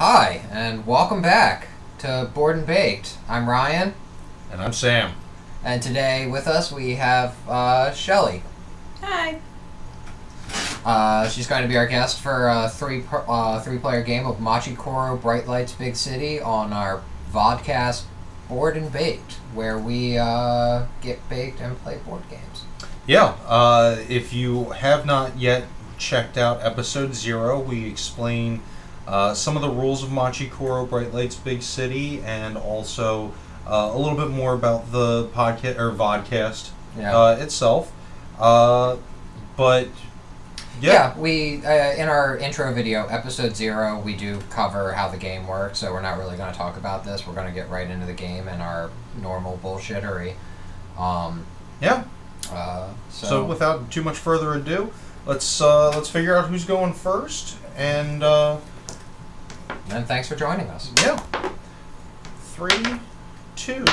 Hi, and welcome back to Board and Baked. I'm Ryan. And I'm Sam. And today with us we have Shelly. Hi. She's going to be our guest for a three-player game of Machi Koro Bright Lights Big City on our vodcast Board and Baked, where we get baked and play board games. Yeah, if you have not yet checked out episode 0, we explain some of the rules of Machi Koro Bright Lights Big City, and also a little bit more about the podcast or vodcast itself. But yeah, we in our intro video, episode 0, we do cover how the game works. So we're not really going to talk about this. We're going to get right into the game and our normal bullshittery. So without too much further ado, let's figure out who's going first, and thanks for joining us. Yeah. 3, 2,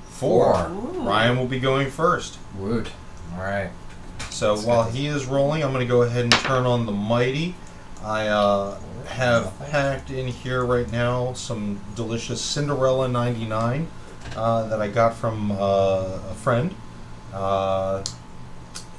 4. Ooh. Ryan will be going first. Woot. All right. So while he is rolling, I'm going to go ahead and turn on the Mighty. I have packed in here right now some delicious Cinderella 99 that I got from a friend. And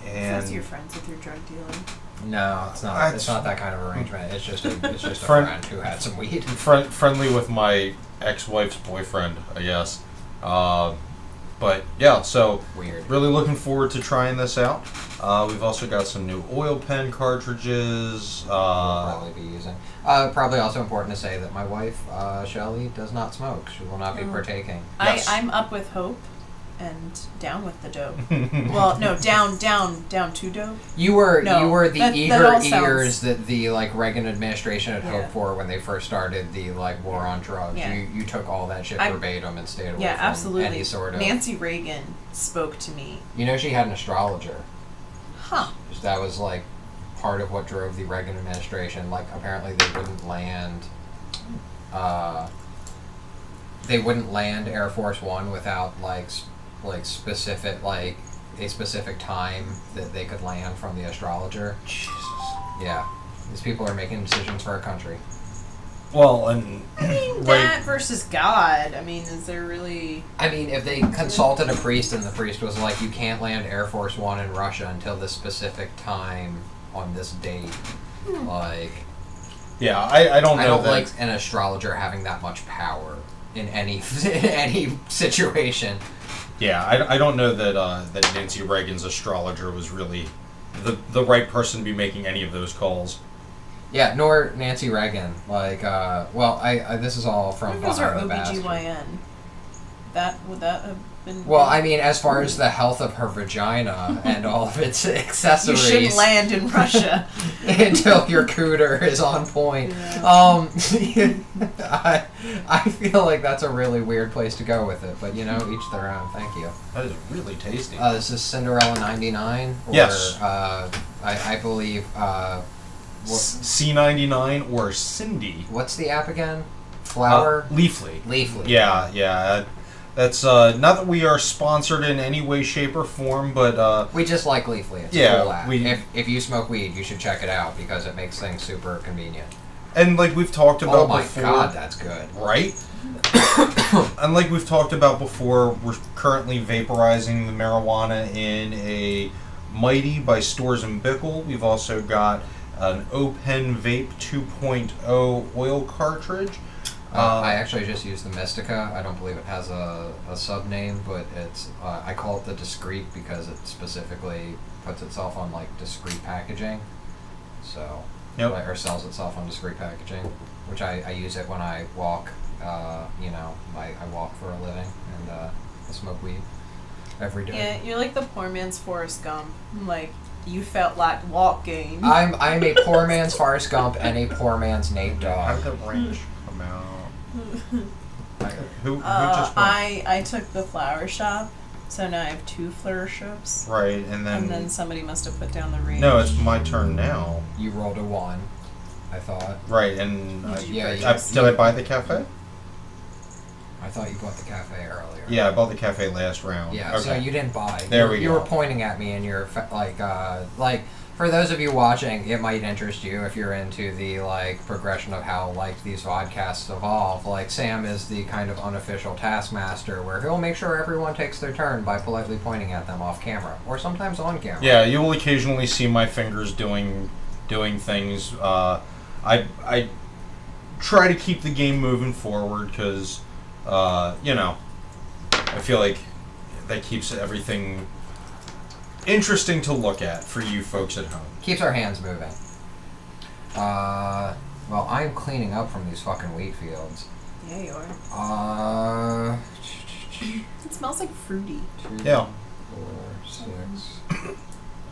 that's your friends with your drug dealing. No, it's not. It's not that kind of arrangement. It's just a friend who had some weed. Friendly with my ex-wife's boyfriend, I guess. But yeah, so weird. Really looking forward to trying this out. We've also got some new oil pen cartridges. We'll probably be using. Probably also important to say that my wife, Shelly, does not smoke. She will not be partaking. Yes. I'm up with hope and down with the dope. Well, no, down to dope. You were the eager ears that the Reagan administration had hoped for when they first started the war on drugs. Yeah. You took all that shit verbatim and stayed away from absolutely. any sort of. Nancy Reagan spoke to me. You know, she had an astrologer. Huh. That was part of what drove the Reagan administration. Apparently they wouldn't land. They wouldn't land Air Force One without specific a specific time that they could land from the astrologer. Jesus. Yeah, these people are making decisions for our country. Well, and that versus God. I mean, is there really? I mean, if they consulted a priest and the priest was like, "You can't land Air Force One in Russia until this specific time on this date," yeah, I don't know. I don't that. like an astrologer having that much power in any situation. Yeah, I don't know that Nancy Reagan's astrologer was really the right person to be making any of those calls. Yeah, nor Nancy Reagan. This is all from Those are behind the basket. OBGYN. Would that have been? Well, I mean, as far as the health of her vagina and all of its accessories, you shouldn't land in Russia until your cooter is on point. Yeah. I feel like that's a really weird place to go with it, but each their own. Thank you. That is really tasty. This is Cinderella 99. Yes. I believe. C99 or Cindy. What's the app again? Flower? Leafly. Leafly. Yeah. That's not that we are sponsored in any way, shape, or form, but we just like Leafly. It's a cool app. If you smoke weed, you should check it out because it makes things super convenient. And we've talked about Oh before, my god, that's good. Right? And we've talked about before, we're currently vaporizing the marijuana in a Mighty by Stores and Bickle. We've also got an O-Pen Vape 2.0 oil cartridge. I actually just used the Mystica. I don't believe it has a sub-name, but it's I call it the Discreet because it specifically puts itself on discreet packaging. So, or sells itself on discreet packaging, which I use it when I walk. I walk for a living and I smoke weed every day. Yeah, you're like the poor man's Forrest Gump. You felt like walking. I'm a poor man's Forrest Gump and a poor man's Nate Dogg. How did the ranch come out? Who just went? I took the flower shop, so now I have 2 flouriships. Right, and then somebody must have put down the range. No, it's my turn now. You rolled a 1, I thought. Right, and did I buy the cafe? I thought you bought the cafe earlier. Yeah, I bought the cafe last round. Yeah, okay. So you didn't buy. There we go. You were pointing at me and you're For those of you watching, it might interest you if you're into the like progression of how like these vodcasts evolve. Like Sam is the kind of unofficial taskmaster where he'll make sure everyone takes their turn by politely pointing at them off camera or sometimes on camera. Yeah, you will occasionally see my fingers doing things. I try to keep the game moving forward because you know, I feel like that keeps everything interesting to look at for you folks at home. Keeps our hands moving. Well, I'm cleaning up from these fucking wheat fields. Yeah, you are. Uh, It smells like fruity. 2, Yeah. 4, 6,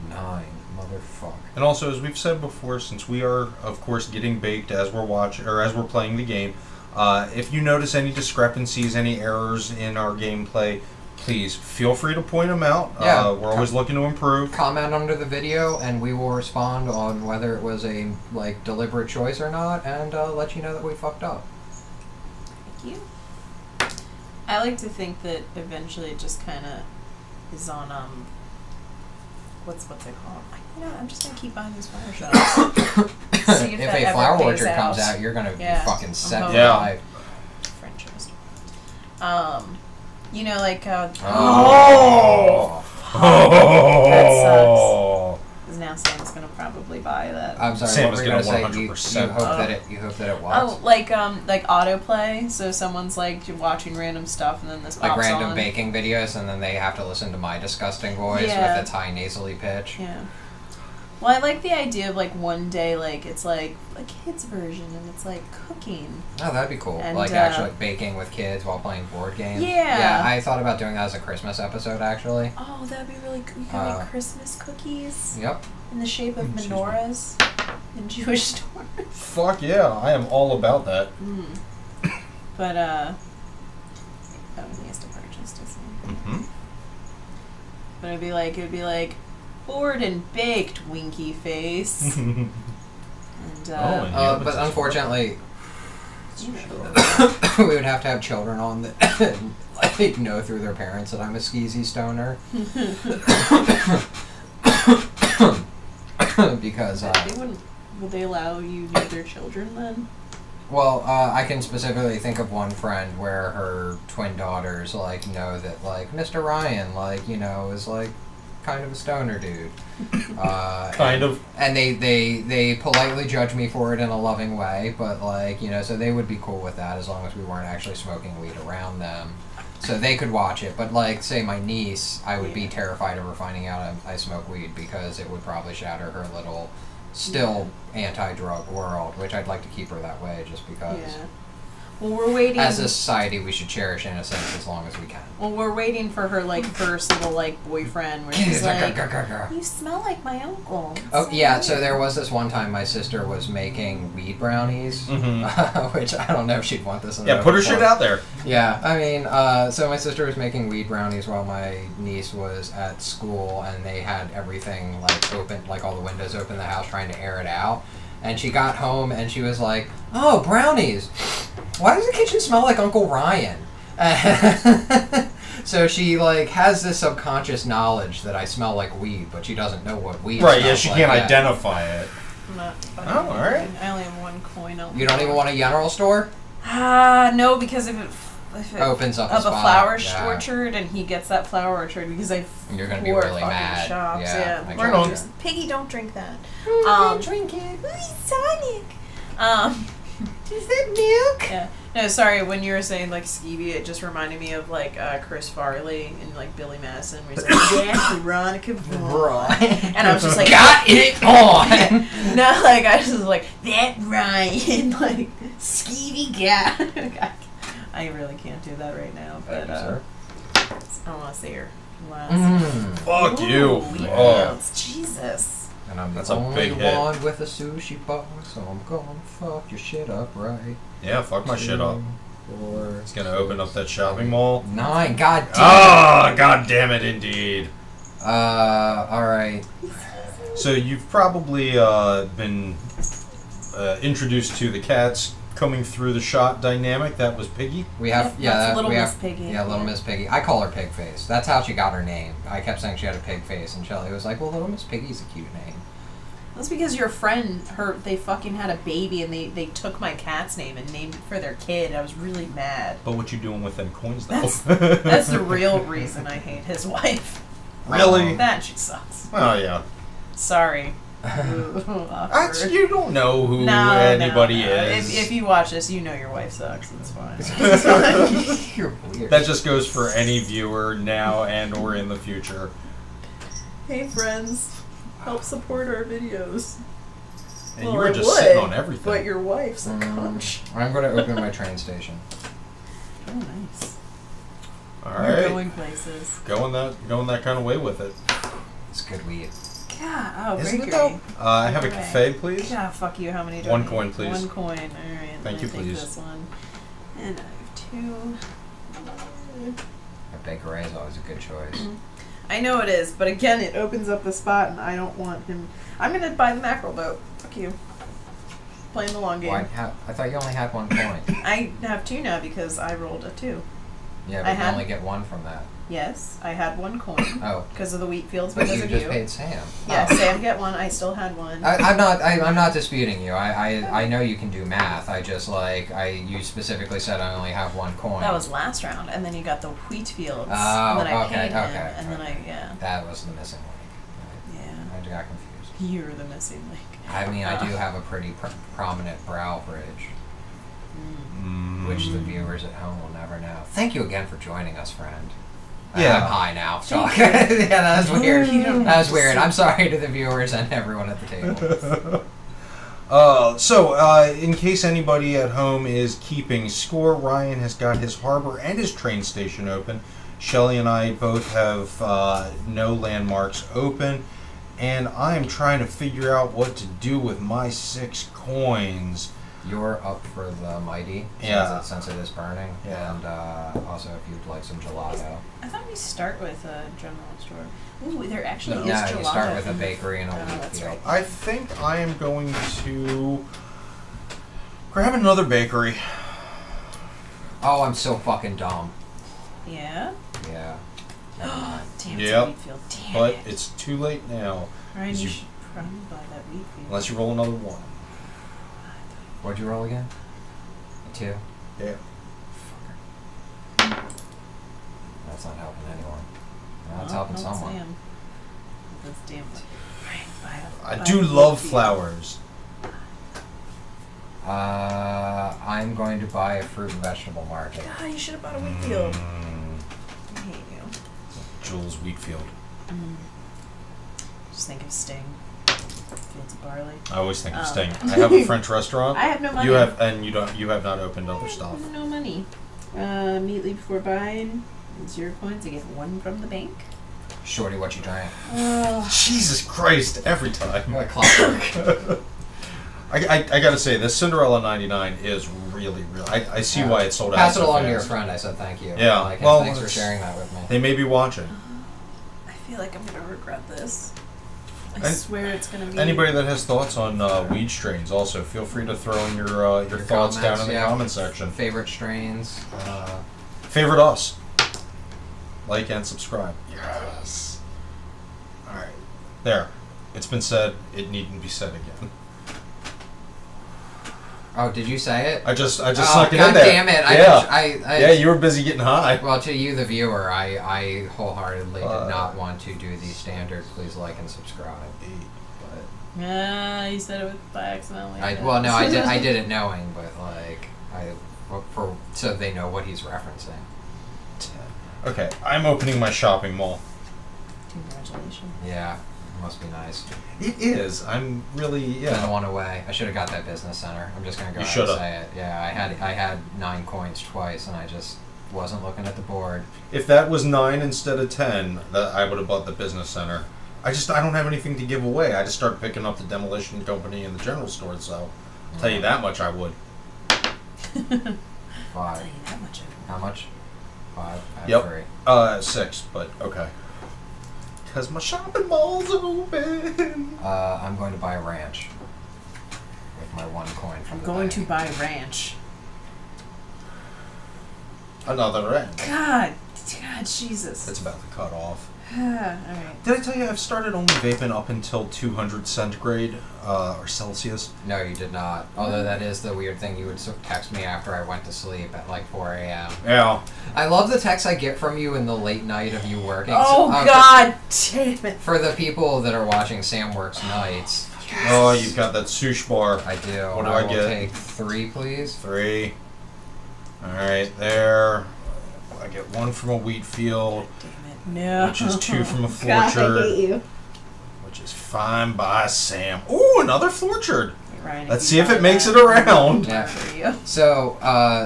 9. Motherfucker. And also, as we've said before, since we are, of course, getting baked as we're watching or as we're playing the game, if you notice any discrepancies, any errors in our gameplay, please feel free to point them out. Yeah. We're always looking to improve. Comment under the video, and we will respond on whether it was a like deliberate choice or not, and let you know that we fucked up. Thank you. I like to think that eventually it just kind of is on what's it called? You know, I'm just gonna keep buying these flower shops. See If that a ever flower pays orchard comes out. out, you're gonna Yeah. be fucking set for Yeah. life. French toast. You know, like Oh. that sucks. Because now Sam's gonna probably buy that. I'm sorry. Sam what is were you gonna say? You 100% hope that it. You hope that it was. Oh, like autoplay. So someone's like watching random stuff, and then this Like pops random on. baking videos, and then they have to listen to my disgusting voice Yeah. with its high nasally pitch. Yeah. Well, I like the idea of like one day, like it's like a kids version, and it's like cooking. Oh, that'd be cool. And, like actually baking with kids while playing board games. Yeah. Yeah, I thought about doing that as a Christmas episode, actually. Oh, that'd be really cool. You can make Christmas cookies Yep. in the shape of Excuse me. menorahs in Jewish stores. Fuck yeah, I am all about that. But oh, he has to purchase, doesn't he? Mm-hmm. But it'd be like bored and baked, winky face. And and But unfortunately, you know. we would have to have children on that like know through their parents that I'm a skeezy stoner. Because They wouldn't. Would they allow you near their children then? well, I can specifically think of one friend where her twin daughters like know that like Mr. Ryan like is like kind of a stoner dude. Kind of. And they politely judge me for it in a loving way, but like so they would be cool with that as long as we weren't actually smoking weed around them. So they could watch it, but like say my niece, I would be terrified of her finding out I smoke weed because it would probably shatter her little still anti-drug world, which I'd like to keep her that way just because Yeah. Well, we're waiting. as a society we should cherish innocence as long as we can. Well, we're waiting for her like first little like boyfriend where she's like, "You smell like my uncle." It's Oh so yeah, so weird." there was this one time my sister was making weed brownies, Mhm. which I don't know if she'd want this in Yeah, the put her report. shit out there. Yeah, I mean, so my sister was making weed brownies while my niece was at school, and they had everything like open, like all the windows open in the house, trying to air it out. And she got home and she was like, "Oh, brownies! Why does the kitchen smell like Uncle Ryan?" So she like has this subconscious knowledge that I smell like weed, but she doesn't know what weed. Right, yeah, smells she like can't yet. identify it. I'm not fucking Oh, alright. I only have one coin. You don't even want a general store? No, because if it Opens up a of a spot, flower yeah. orchard, and he gets that flower orchard because I You're gonna be four really fucking mad. shops. Yeah, I Right on. Just, Piggy, don't drink that. Drink it. Sonic. Is that milk? Yeah. No, sorry. When you were saying like skeevy, it just reminded me of like Chris Farley and like Billy Madison, where he's like, "Yeah, Veronica Vaughn," and I was just like, got it on. no, like I just was like that Ryan, like skeevy guy. I really can't do that right now, but Thank you, sir. I don't want to say her last. Fuck Ooh, you. yeah, Oh. it's Jesus. And I'm That's the a only big hit. one with a sushi bar, so I'm gonna fuck your shit up right. Yeah, fuck my shit up. 4, It's gonna open up that shopping mall. 9. God damn. Ah, god damn it, indeed. All right. So you've probably been introduced to the cats coming through the shot dynamic. That was Piggy. We have Yep, that's Little we Miss have, Piggy. Yeah, Little Yeah. Miss Piggy. I call her Pig Face. That's how she got her name. I kept saying she had a pig face, and Shelly was like, "Well, Little Miss Piggy's a cute name." That's because your friend, they fucking had a baby and they took my cat's name and named it for their kid. I was really mad. But what you doing with them coins, though? That's the real reason I hate his wife. Really? That she sucks. Oh, yeah. Sorry. You don't know who anybody is. If you watch this, you know your wife sucks. It's fine. It's fine. You're weird. That just goes for any viewer now and or in the future. Hey, friends. Help support our videos. And you were just sitting on everything. But your wife's a cunt. I'm going to open my train station. Oh, nice. All You're right. going places. Going that kind of way with it. It's good weed. Yeah. Oh, Isn't bakery. it though? I have a Alright. cafe, please. Yeah, fuck you. How many do I One need? coin, please. 1 coin. Alright. Thank you, take please. This one. And I have 2. A bakery is always a good choice. I know it is, but again, it opens up the spot, and I don't want him. I'm gonna buy the mackerel boat. Fuck you. Playing the long game. Why? I thought you only had 1 coin. I have 2 now because I rolled a 2. Yeah, I but you had- only get 1 from that. Yes, I had 1 coin Oh, because of the wheat fields but because you of just you. paid Sam. Yeah, Oh. Sam get 1. I still had 1. I'm not disputing you. I know you can do math. I just you specifically said I only have 1 coin. That was last round, and then you got the wheat fields, Oh, and then I okay, paid him, okay, and then okay. That was the missing link. Yeah. I got confused. You're the missing link. I mean, I do have a pretty prominent brow bridge, which the viewers at home will never know. Thank you again for joining us, friend. Yeah. I'm high now. So yeah, that was weird. You don't That was have to weird. say- I'm sorry to the viewers and everyone at the table. In case anybody at home is keeping score, Ryan has got his harbor and his train station open. Shelly and I both have no landmarks open, and I'm trying to figure out what to do with my 6 coins. You're up for the mighty, Yeah. since it is burning, Yeah. and also if you'd like some gelato. I thought we start with a general store. Ooh, there actually No, is gelato. you start with a from- bakery and a Oh, wheat that's field. right. I think I am going to grab another bakery. Oh, I'm so fucking dumb. Yeah? Yeah. Never mind. Damn, Yep. it's a wheat field. Damn But it. it's too late now, Ryan, is you you- should probably buy that wheat field. unless you roll another 1. What'd you roll again? A 2? Yeah. That's not helping anyone. No, it's Oh, helping no, someone. Sam. That's damn it. Ryan, buy a- I buy do a wheat love field. flowers. I'm going to buy a fruit and vegetable market. God, you should have bought a wheat field. Mm, I hate you. Jules Wheatfield. Just think of Sting. Fields of barley. I always think of Um, Sting. I have a French restaurant. I have no money. You have, and you have not opened other I stuff. have no money. Immediately before buying, 0 coins. I get 1 from the bank. Shorty, what you drank? Jesus Christ! Every time. Like clockwork. I gotta say, this Cinderella 99 is really. I see why it's sold out. Pass it so along to your fast. friend. I said thank you. Yeah, Like, well, thanks for it's- sharing that with me. They may be watching. I feel like I'm gonna regret this. I And swear it's gonna be. Anybody that has thoughts on weed strains, also feel free to throw in your thoughts down comments, in the yeah. comment section. Favorite strains. Favorite us. Like and subscribe. Yes. All right. There. It's been said. It needn't be said again. Oh, did you say it? I just Oh, snuck it God in there. damn it! Yeah. Yeah, you were busy getting high. Well, to you, the viewer, I wholeheartedly did Uh, not want to do the standard. Please like and subscribe. But You said it by accidentally. well, no, I did it knowing, but so they know what he's referencing. Okay, I'm opening my shopping mall. Congratulations. Yeah, it must be nice. It is. I'm really I don't want to weigh. I should have got that business center. I'm just gonna go You ahead and shoulda. say it. Yeah, I had 9 coins twice, and I just wasn't looking at the board. If that was 9 instead of 10, that I would have bought the business center. I don't have anything to give away. I just started picking up the demolition company and the general store. So, I'll tell you that much, I would. 5. I'll tell you that much. How much? 5. I have Yep. 3. 6, but okay. Because my shopping mall's open. I'm going to buy a ranch with my 1 coin from I'm the going to bank. buy ranch. Another ranch. God, Jesus. It's about to cut off. Alright. Did I tell you I've started only vaping up until 200 centigrade or Celsius? No, you did not. Although that is the weird thing. You would text me after I went to sleep at like 4 a.m. Yeah. I love the texts I get from you in the late night of you working. Oh, God damn it. For the people that are watching Sam Works Nights. Yes. Oh, you've got that sushi bar. I do. What do I will get? Take 3, please. 3. Alright, there. I get 1 from a wheat field. Damn it. No. Which is 2 from a God, I Florchard. hate you. Which is fine by Sam. Ooh, another Florchard. Ryan, Let's see if it makes it around. Yeah. For you. So,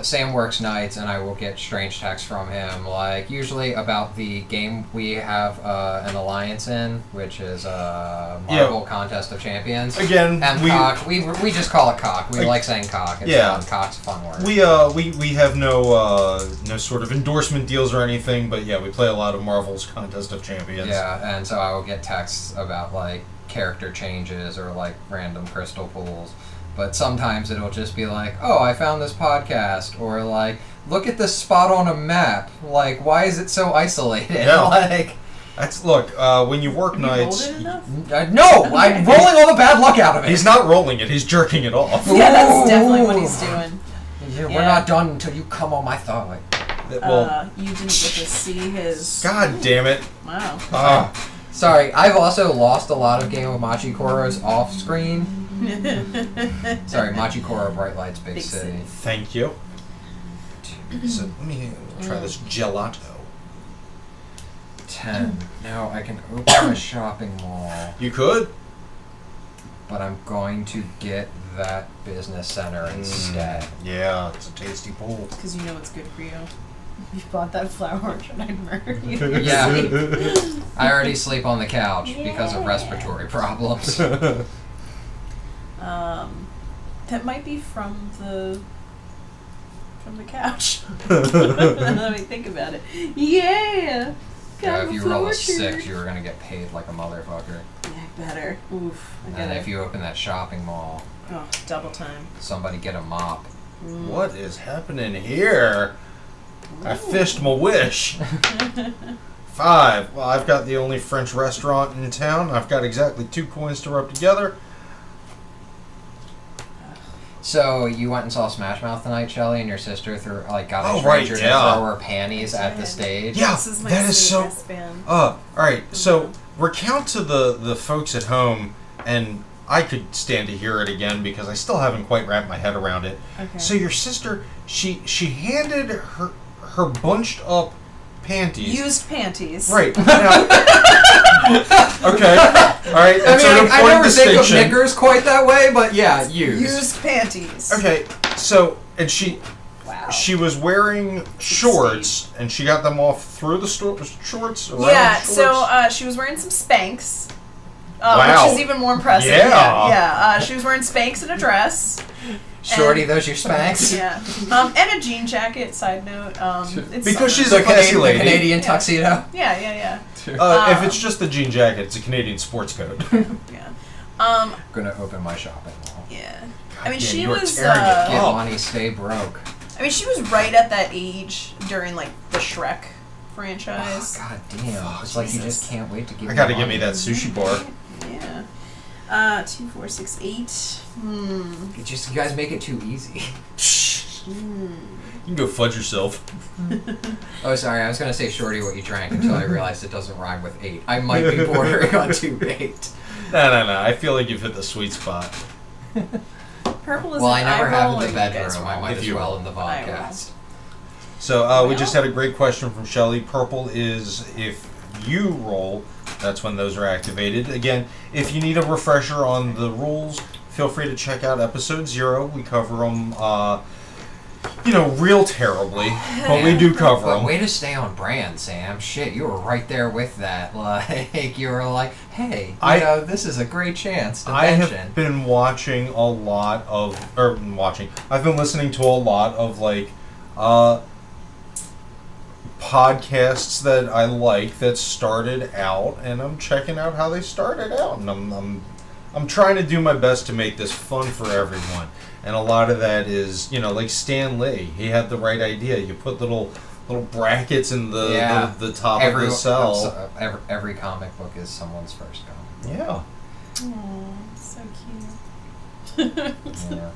Sam works nights, and I will get strange texts from him, like, usually about the game we have an alliance in, which is Marvel Contest of Champions. Again, And cock. We just call it cock. We like saying cock. It's fun. Cock's a fun word. We have no sort of endorsement deals or anything, but yeah, we play a lot of Marvel's Contest of Champions. Yeah, and so I will get texts about, like, character changes or like random crystal pools, but sometimes it'll just be like, oh, I found this podcast, or like, look at this spot on a map, like, why is it so isolated? Yeah. Like, That's when you work nights. You rolled it enough? no, I'm rolling all the bad luck out of it. He's not rolling it; he's jerking it off. Yeah, that's definitely what he's doing. Yeah, we're not done until you come on my thigh. Well, You didn't get to see his. God damn it! Wow. Sorry, I've also lost a lot of Game of Machi Koros off screen. Sorry, Machi Koro Bright Lights Big City. Thank you. So let me try this gelato. 10. Now I can open a shopping mall, You could. but I'm going to get that business center instead. Yeah, it's a tasty pool. Because you know it's good for you. If you bought that flower orchard, I'd murder you. Yeah. I already sleep on the couch because of respiratory problems. That might be from the couch. Let me think about it. Yeah. Yeah, if you roll a 6, you were going to get paid like a motherfucker. Yeah, better. Oof. And if you open that shopping mall, Oh, double time. somebody get a mop. What is happening here? I fished my wish. 5. Well, I've got the only French restaurant in town. I've got exactly 2 coins to rub together. So you went and saw Smash Mouth tonight, Shelly, and your sister got a Oh, stranger right, to yeah. throw her panties at the stage. Yeah, This is my that is so. sweet band. Alright, so recount to the folks at home, and I could stand to hear it again because I still haven't quite wrapped my head around it. Okay. So your sister, she handed her bunched up panties. Used panties. Right. Now, okay. All right. That's an I important never think of distinction. knickers quite that way, but yeah, Used panties. Okay. So, and she Wow. was wearing shorts, and she got them off through the shorts. Around Yeah, shorts. so she was wearing some Spanx. Wow. Which is even more impressive. Yeah. Yeah. She was wearing Spanx and a dress. Shorty, those your Spanx? Yeah. And a jean jacket, side note. It's Because she's summer. a classy lady. Canadian Yeah. tuxedo. Yeah. If it's just the jean jacket, it's a Canadian sports code. Yeah. Gonna open my shopping mall. Yeah. I mean, Damn, she you are was. tearing it Get up. money, stay broke. I mean, she was right at that age during like the Shrek Oh, franchise. God damn. It's like you Jesus. just can't wait to give I gotta me give me that sushi bar. Yeah. 2, 4, 6, 8. You guys make it too easy. You can go fudge yourself. Oh, sorry, I was gonna say Shorty what you drank until I realized it doesn't rhyme with 8. I might be bordering on 2-8. No. I feel like you've hit the sweet spot. Purple is Well, an I never eye have roll, in or the you guys bedroom. I roll? might If as you well roll. in the I roll. podcast. So we just had a great question from Shelly. Purple is if you roll, that's when those are activated. Again, if you need a refresher on the rules, feel free to check out episode 0. We cover them, real terribly, but we do cover But them. way to stay on brand, Sam. Shit, you were right there with that. Like, you were like, hey, this is a great chance to I mention. have been watching a lot of, I've been listening to a lot of, podcasts that I like that started out, and I'm checking out how they started out, and I'm trying to do my best to make this fun for everyone. And a lot of that is, like Stan Lee, he had the right idea. You put little little brackets in the Yeah. the top of the cell. Every comic book is someone's first comic. Yeah. Oh, so cute. Yeah.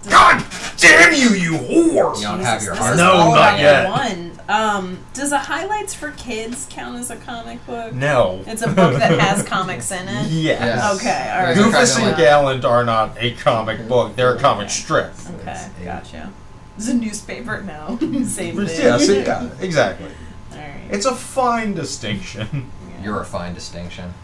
God damn you, you whore! You don't have your this heart. is No, all not I yet. One. Does a Highlights for Kids count as a comic book? No. It's a book that has comics in it? Yes. Yes. Okay, alright. Goofus Kind and of Gallant are not a comic book. They're a comic strip. Okay, gotcha. It's a newspaper now. Same thing. Yes, yeah, exactly. Alright. It's a fine distinction. You're a fine distinction.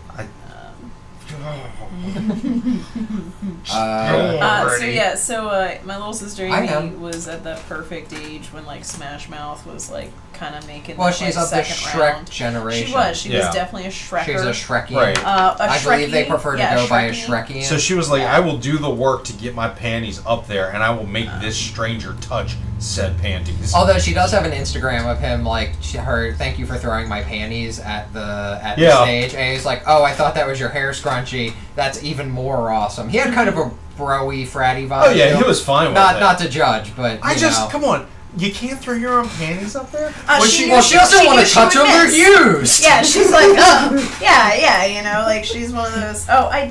So my little sister I Amy am. was at that perfect age when like Smash Mouth was like kind of making. Well, that, she's like, of the second Shrek round. generation. She was Yeah. definitely a Shrekker. She's a Shrekian. Right. I believe they prefer to go by a Shrekian. So she was like, Yeah. I will do the work to get my panties up there, and I will make this stranger touch said panties. Although she does have an Instagram of him, like, thank you for throwing my panties at the Yeah. stage. And he's like, oh, I thought that was your hair scrunchie. That's even more awesome. He had kind of a bro-y, fratty vibe. Oh yeah, to he him. was fine with Not it. to judge, but I you just, know. come on, you can't throw your own panties up there? She Well, she doesn't want to touch them. They're used. Yeah, she's like, oh, yeah, you know, like she's one of those. Oh, I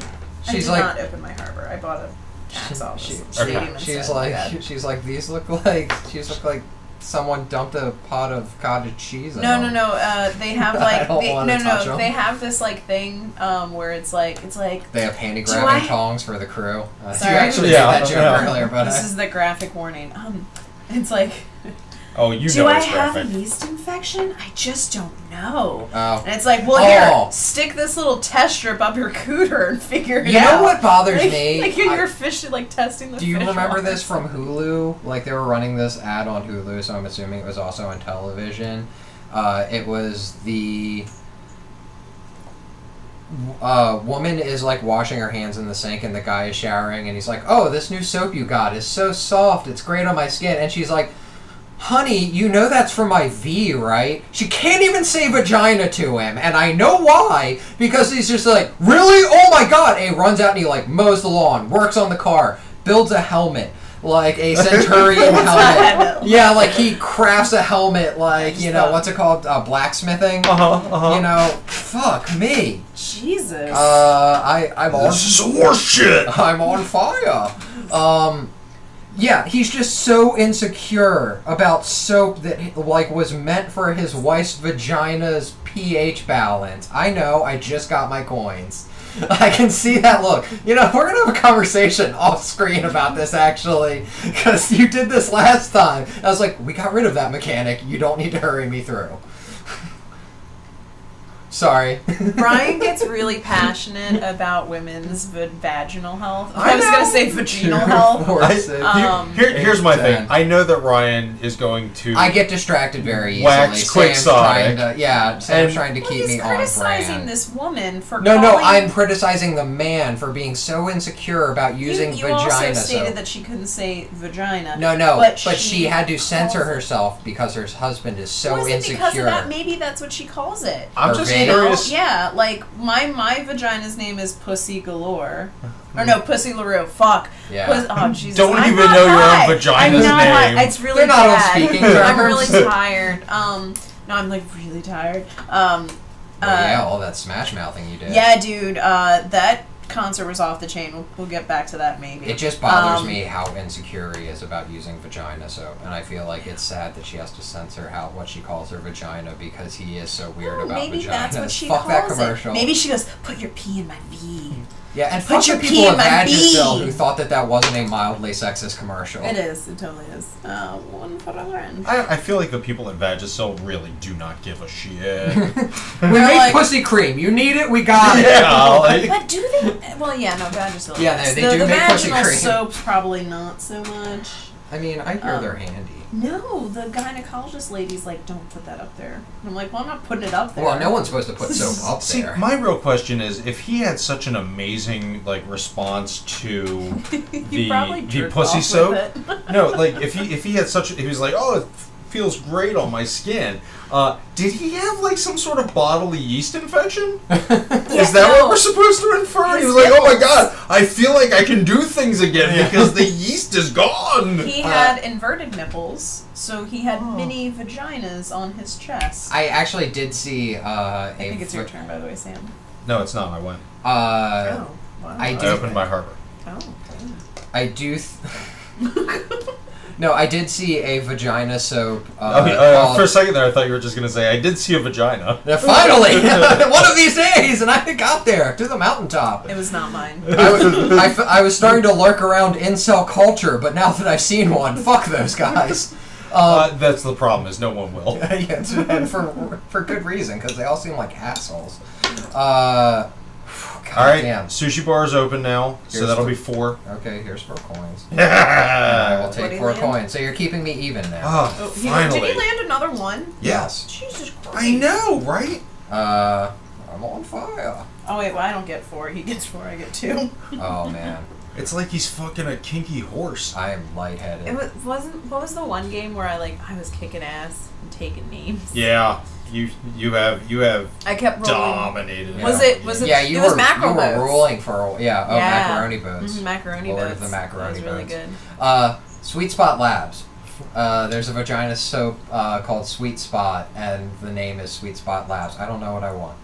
She's did like- not open my harbor. I bought a tax office Okay. stadium She's instead. like, she's like, these look like someone dumped a pot of cottage cheese. No. in them. They have I like don't wanna touch 'em. They have this like thing where it's like They have panty Do I- grabbing tongs for the crew. You Sorry. actually Yeah, made that joke yeah. earlier, but this is the graphic warning. It's like, Oh, you do know I it's have graphic. a yeast infection? I just don't know. Oh. And it's like, well, Oh. here, stick this little test strip up your cooter and figure it You out. know what bothers like, me? Like you're fish, like testing the. Do you fish remember water. this from Hulu? Like they were running this ad on Hulu, so I'm assuming it was also on television. It was the woman is like washing her hands in the sink, and the guy is showering, and he's like, "Oh, this new soap you got is so soft. It's great on my skin." And she's like, "Honey, you know that's for my V, right?" She can't even say vagina to him, and I know why, because he's just like, "Really? Oh my god!" And he runs out and he like mows the lawn, works on the car, builds a helmet, like a Centurion helmet. Yeah, like he crafts a helmet, like, you know, what's it called? Blacksmithing? You know, fuck me. Jesus. I'm on. This is horse shit! I'm on fire. Yeah, he's just so insecure about soap that like was meant for his wife's vagina's pH balance. I know, I just got my coins. I can see that look. You know, we're gonna have a conversation off screen about this actually, because you did this last time. I was like, we got rid of that mechanic. You don't need to hurry me through. Sorry. Brian gets really passionate about women's vaginal health. I I was going to say vaginal health. Here's my thing. 10. I know that Ryan is going to I get distracted very easily. wax quixotic. Sam's trying to keep He's me on criticizing brand. this woman for No, calling... I'm criticizing the man for being so insecure about using you also vagina stated soap. that she couldn't say vagina. No, but she had to censor calls it- herself because her husband is so Was it insecure. because of that? Maybe that's what she calls it. I'm Her just vein? curious. Yeah, like my vagina's name is Pussy Galore. Or no, Pussy LaRue. Fuck. Yeah. Oh, Jesus. Don't I'm even not know your own high. vagina's I'm not name. High. It's really They're not on bad. speaking I'm terms. really tired. No, I'm like really tired. Yeah, all that smash mouthing you did. Yeah, dude. That concert was off the chain. We'll get back to that maybe. It just bothers me how insecure he is about using vagina soap, and I feel like it's sad that she has to censor what she calls her vagina because he is so weird about maybe vaginas. that's what she Fuck calls that commercial. it. Maybe she goes, put your pee in my V. Yeah, and Put fuck your the pee people in at my Vagisil bee. who thought that wasn't a mildly sexist commercial. It is. It totally is. One for a friend. I feel like the people at Vagisil really do not give a shit. We make like- pussy cream. You need it? We got it. Yeah, like, But do they? Well, yeah, no, Vagisil. Yeah, yes. they the, do the make pussy vaginal cream. soaps probably not so much. I mean, I hear they're handy. No, the gynecologist lady's like, don't put that up there. And I'm like, well, I'm not putting it up there. Well, no one's supposed to put soap up see, there. my real question is, if he had such an amazing like response to He probably the jerked pussy off soap, with it. no, like if he had such, he was like, oh, it feels great on my skin. Did he have like some sort of bodily yeast infection? Is that what we're supposed to infer? He was like, oh my god, I feel like I can do things again because the yeast is gone. He had inverted nipples, so he had mini vaginas on his chest. I actually did see I think it's your turn, by the way, Sam. No, it's not. I went. Wow. I opened my harbor. Oh. I do. No, I did see a vagina soap. For a second there, I thought you were just going to say, I did see a vagina. Finally! One of these days! And I got there, to the mountaintop. It was not mine. I was starting to lurk around incel culture, but now that I've seen one, fuck those guys. That's the problem, is no one will. Yeah, and for good reason, because they all seem like assholes. Alright, damn. sushi bar is open now, so that'll be 4. Okay, here's 4 coins. I will take 4 coins. So you're keeping me even now. Oh, finally. Did he land another one? Yes. Jesus Christ. I know, right? I'm on fire. Oh wait, well I don't get 4. He gets 4. I get 2. Oh man. It's like he's fucking a kinky horse. I am lightheaded. What was the one game where I was kicking ass and taking names? Yeah. You have I kept rolling. dominated. Was it? Yeah, it was macro you were boats. ruling for macaroni boats. Macaroni Lord boats. of the macaroni that was really boats. good. Sweet Spot Labs. There's a vagina soap called Sweet Spot, and the name is Sweet Spot Labs. I don't know what I want.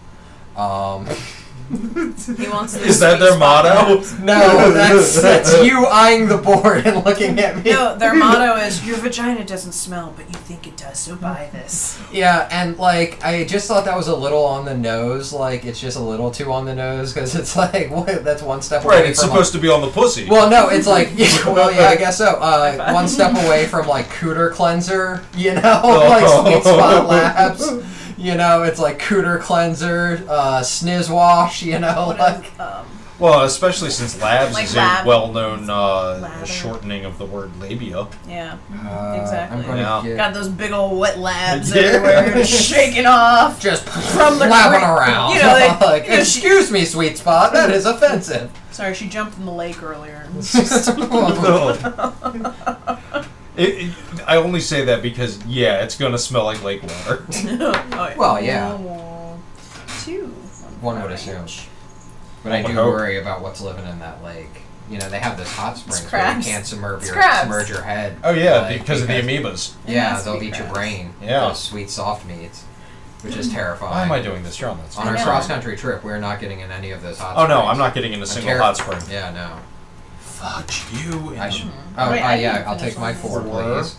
He wants Is that their motto? No, that's you eyeing the board and looking at me. No, their motto is your vagina doesn't smell, but you think it does, so buy this. Yeah, and like I just thought that was a little on the nose. Like it's just a little too on the nose because it's like what? That's one step away. Right, it's supposed to be on the pussy. Well, no, it's like well, yeah, I guess so. One step away from like cooter cleanser, you know, like Sweet Spot Labs. You know, it's like cooter cleanser, sniz wash, you know, like... Well, especially since labs like is lab. a well-known shortening of the word labia. Yeah, exactly. I'm gonna get... Got those big old wet labs everywhere, just shaking off. Just from the flapping around. You know, like, excuse me, Sweet Spot, that is offensive. Sorry, she jumped in the lake earlier. I only say that because, yeah, it's going to smell like lake water. Well, yeah. 2. One would assume. But I do worry about what's living in that lake. You know, they have this hot springs where you can't submerge your head. Oh, yeah, because of the amoebas. Yeah, they'll eat your brain. Yeah. Those sweet, soft meats. Which is terrifying. Why am I doing this? You're on this. On our cross-country trip, we're not getting in any of those hot springs. Oh, no, springs. I'm not getting in a single hot spring. Yeah, no. Fudge you. I should. Yeah, I'll take my 4, please.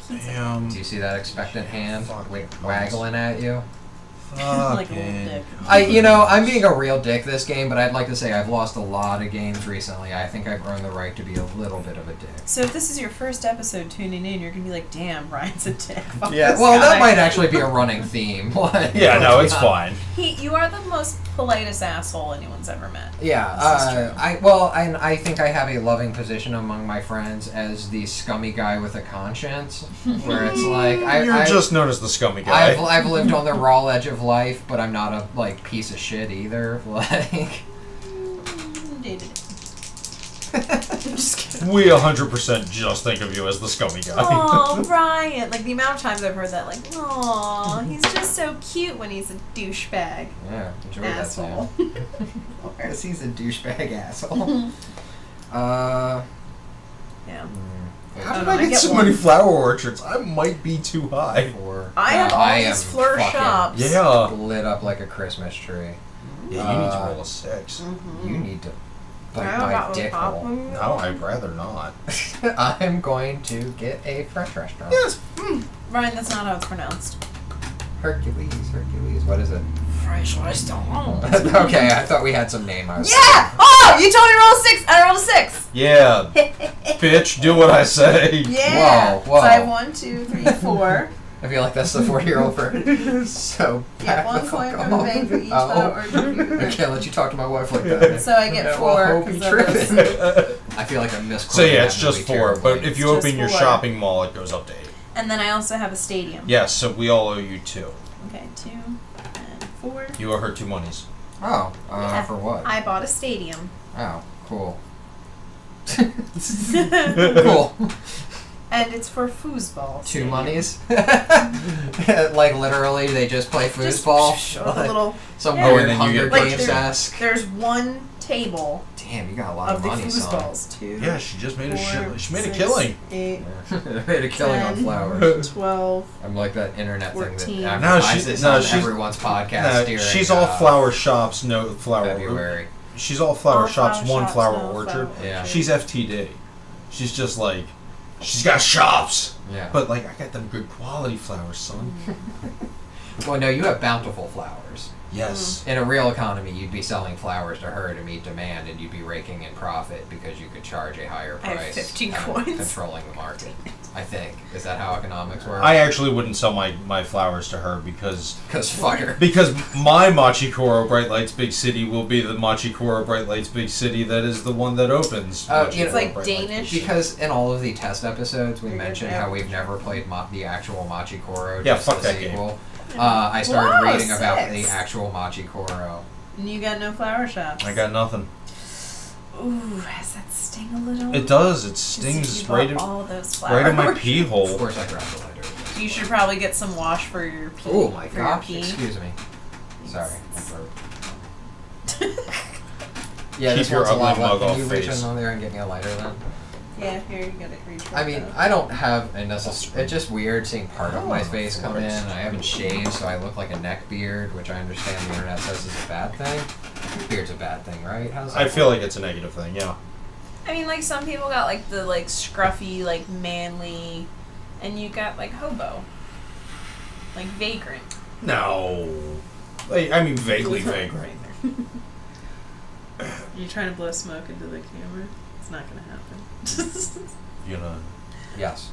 Damn. Do you see that expectant hand waggling at you? Like a little dick. I'm being a real dick this game, but I'd like to say I've lost a lot of games recently. I think I've earned the right to be a little bit of a dick. So if this is your first episode tuning in, you're gonna be like, "Damn, Ryan's a dick." Yeah, well, that might actually be a running theme. Yeah, no, it's fine. You are the most politest asshole anyone's ever met. Yeah, I think I have a loving position among my friends as the scummy guy with a conscience, where it's like you're just known as the scummy guy. I've lived on the raw edge of life, but I'm not a piece of shit either. Like, just kidding. We 100% just think of you as the scummy guy. Oh, Ryan! Like the amount of times I've heard that, like, oh, he's just so cute when he's a douchebag. Yeah, enjoy asshole. that. Whereas he's a douchebag asshole. Yeah. How did I get so many flower orchards? I might be too high. I have all these fleur shops. Yeah. Lit up like a Christmas tree. Yeah, you need to roll a 6. Mm-hmm. You need to bite my dick hole. No, I'd rather not. I'm going to get a French restaurant. Yes. Ryan, that's not how it's pronounced. Hercules. What is it? French restaurant. Okay, I thought we had some name. Yeah! Oh, you told me to roll a 6. I rolled a 6. Yeah. Bitch, do what I say. Yeah. Whoa. So I have 1, 2, 3, 4. I feel like that's the 40-year-old for so. Yeah, 1 point from the bank for each flower orchard. I can't let you talk to my wife like that. So I get 4. I feel like I'm misquoting. So yeah, it's just 4. But if you open your 4. shopping mall, it goes up to 8. And then I also have a stadium. Yes, so we all owe you 2. Okay, 2 and 4. You owe her 2 monies. Oh, for what? I bought a stadium. Oh, cool. Cool. Cool. I And it's for foosball. 2 monies. Like literally, they just play foosball. Just a little. Some Yeah. weird And then you Hunger get Games-esque. There's one table Damn, you got a lot of of the money, son. foosballs. 2. Yeah, she just made a 4, shit. She made a 6, killing. 8, They made a killing on 10, flowers. 12. I'm like that internet 14. thing that No, advertises on she's- everyone's podcast during she's all flower shops, no flower. February. She's all flower All shops, flower one shops, flower no orchard. flower Yeah. orchard. She's FTD. She's just like, she's got shops. Yeah. But like, I got them good quality flowers, son. Well, no, you have bountiful flowers. Yes. In a real economy, you'd be selling flowers to her to meet demand, and you'd be raking in profit because you could charge a higher I have price. 15 and coins. Controlling the market. I think. Is that how economics works? I actually wouldn't sell my flowers to her because fuck her. my Machikoro Bright Lights Big City will be the Machikoro Bright Lights Big City that is the one that opens. Oh, Machikoro you know, It's like Bright Lights Big Danish. City. Because in all of the test episodes, we You're mentioned gonna how have- we've never played the actual Machikoro. Yeah, just fuck the that game. sequel. I started Wow, reading about 6. the actual Machikoro. And you got no flower shops. I got nothing. Ooh, has that sting a little? It does. It 'Cause stings you right bought in, all those right in my flowers. pee Of hole. course, I grabbed the lighter. You should probably get some wash for your pee. Oh my for your gosh! pee. Excuse me. Sorry. I burped. Yeah, Keep this your one's a lot ugly left. mug Can off you reach face. in on there and get me a lighter then? Yeah, here you got it. Reach I mean, up. I don't have, and it's just weird seeing part of my Oh, face come in. And I haven't shaved, so I look like a neck beard, which I understand the internet says is a bad thing. Beard's a bad thing, right? How's that I feel work? like it's a negative thing. Yeah. I mean, like some people got like the like scruffy, like manly, and you got like hobo, like vagrant. No. I mean, vaguely vagrant. You're trying to blow smoke into the camera. It's not gonna happen. You know. Yes.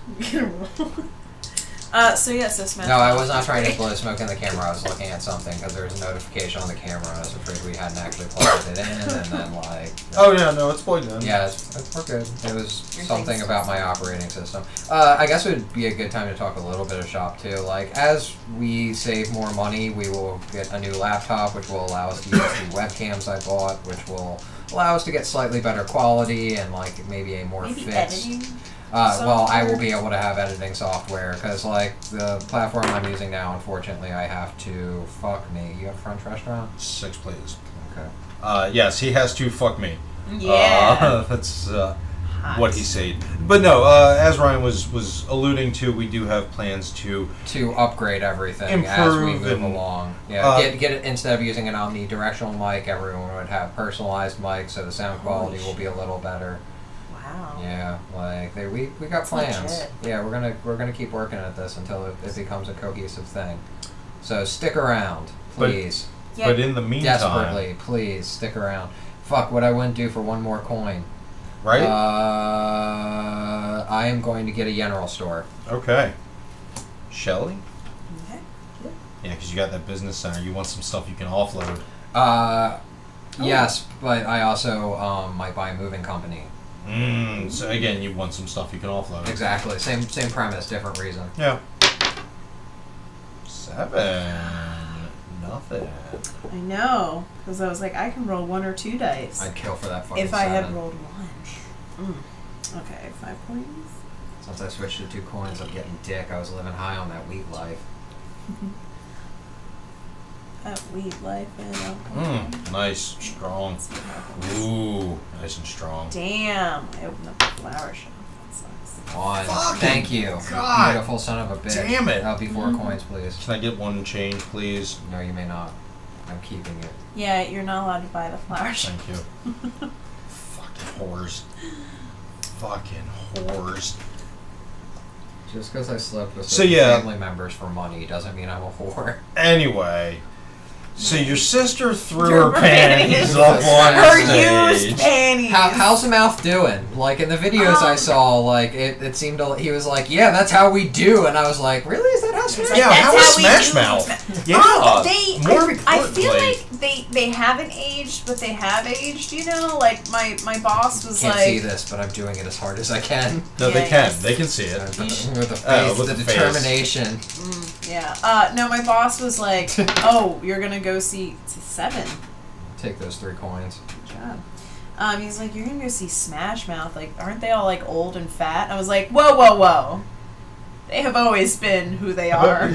So yes, this match. No, I was not trying to blow smoke in the camera. I was looking at something because there was a notification on the camera, and I was afraid we hadn't actually plugged it in, and then like. Oh yeah, no, it's plugged in. Yeah, we're good. It was Your something thing's about my operating system. I guess it would be a good time to talk a little bit of shop too. Like, as we save more money, we will get a new laptop, which will allow us to use the webcams I bought, which will allow us to get slightly better quality and like maybe a more Maybe fixed. editing. Well, I will software? be able to have editing software because like the platform I'm using now, unfortunately, I have to fuck me. You have French restaurant? 6, please. Okay. Yes, he has to fuck me. Yeah. That's Hot. what he said. But no, as Ryan was alluding to, we do have plans to. To upgrade everything as we Improve move and, along. Yeah, uh, get it instead of using an omnidirectional mic, everyone would have personalized mics, so the sound quality Holy will be a little better. Wow. Yeah, like we got That's plans. legit. Yeah, we're gonna keep working at this until it becomes a cohesive thing. So stick around, But- please. Yeah. But in the meantime, Desperately, please stick around. Fuck, what I wouldn't do for one more coin. right? I am going to get a general store. Okay. Shelly? Okay. Yeah, because you got that business center. You want some stuff you can offload. Yes, but I also might buy a moving company. So again, you want some stuff you can offload. Exactly. Same premise, different reason. Yeah. 7. Nothing. I know, because I was like, I can roll 1 or 2 dice. I'd kill for that fucking If I had 7. rolled 1. Okay, 5 coins. Since I switched to 2 coins, I'm getting dick. I was living high on that wheat life. That wheat life and alcohol. Nice. Strong. Ooh. Nice and strong. Damn, I opened up the flower shop. That sucks. One. Fucking Thank you. God. Beautiful son of a bitch. Damn it. That'll be 4 coins, please. Can I get one change, please? No, you may not. I'm keeping it. Yeah, you're not allowed to buy the flower shop. Thank you. Fucking whores. Fucking whores. Just because I slept with So, certain yeah. family members for money doesn't mean I'm a whore. Anyway. So your sister threw Threw her her panties panties. up on Her stage. used panties. How's the mouth doing? Like in the videos I saw, like it seemed he was like, yeah, that's how we do, and I was like, really? Is that how Smash? like, Yeah, That's how is how we Smash do Mouth? Yeah, more I feel importantly- like they haven't aged, but they have aged. You know, like my boss was Can't like, see this, but I'm doing it as hard as I can. No, they Yeah, can. yes. They can see it. With the face, with the the face. determination. yeah. No, my boss was like, oh, you're gonna go see 7. Take those 3 coins. Good job. He's like, you're gonna go see Smash Mouth. Like, aren't they all like old and fat? I was like, whoa, whoa, whoa. They have always been who they are.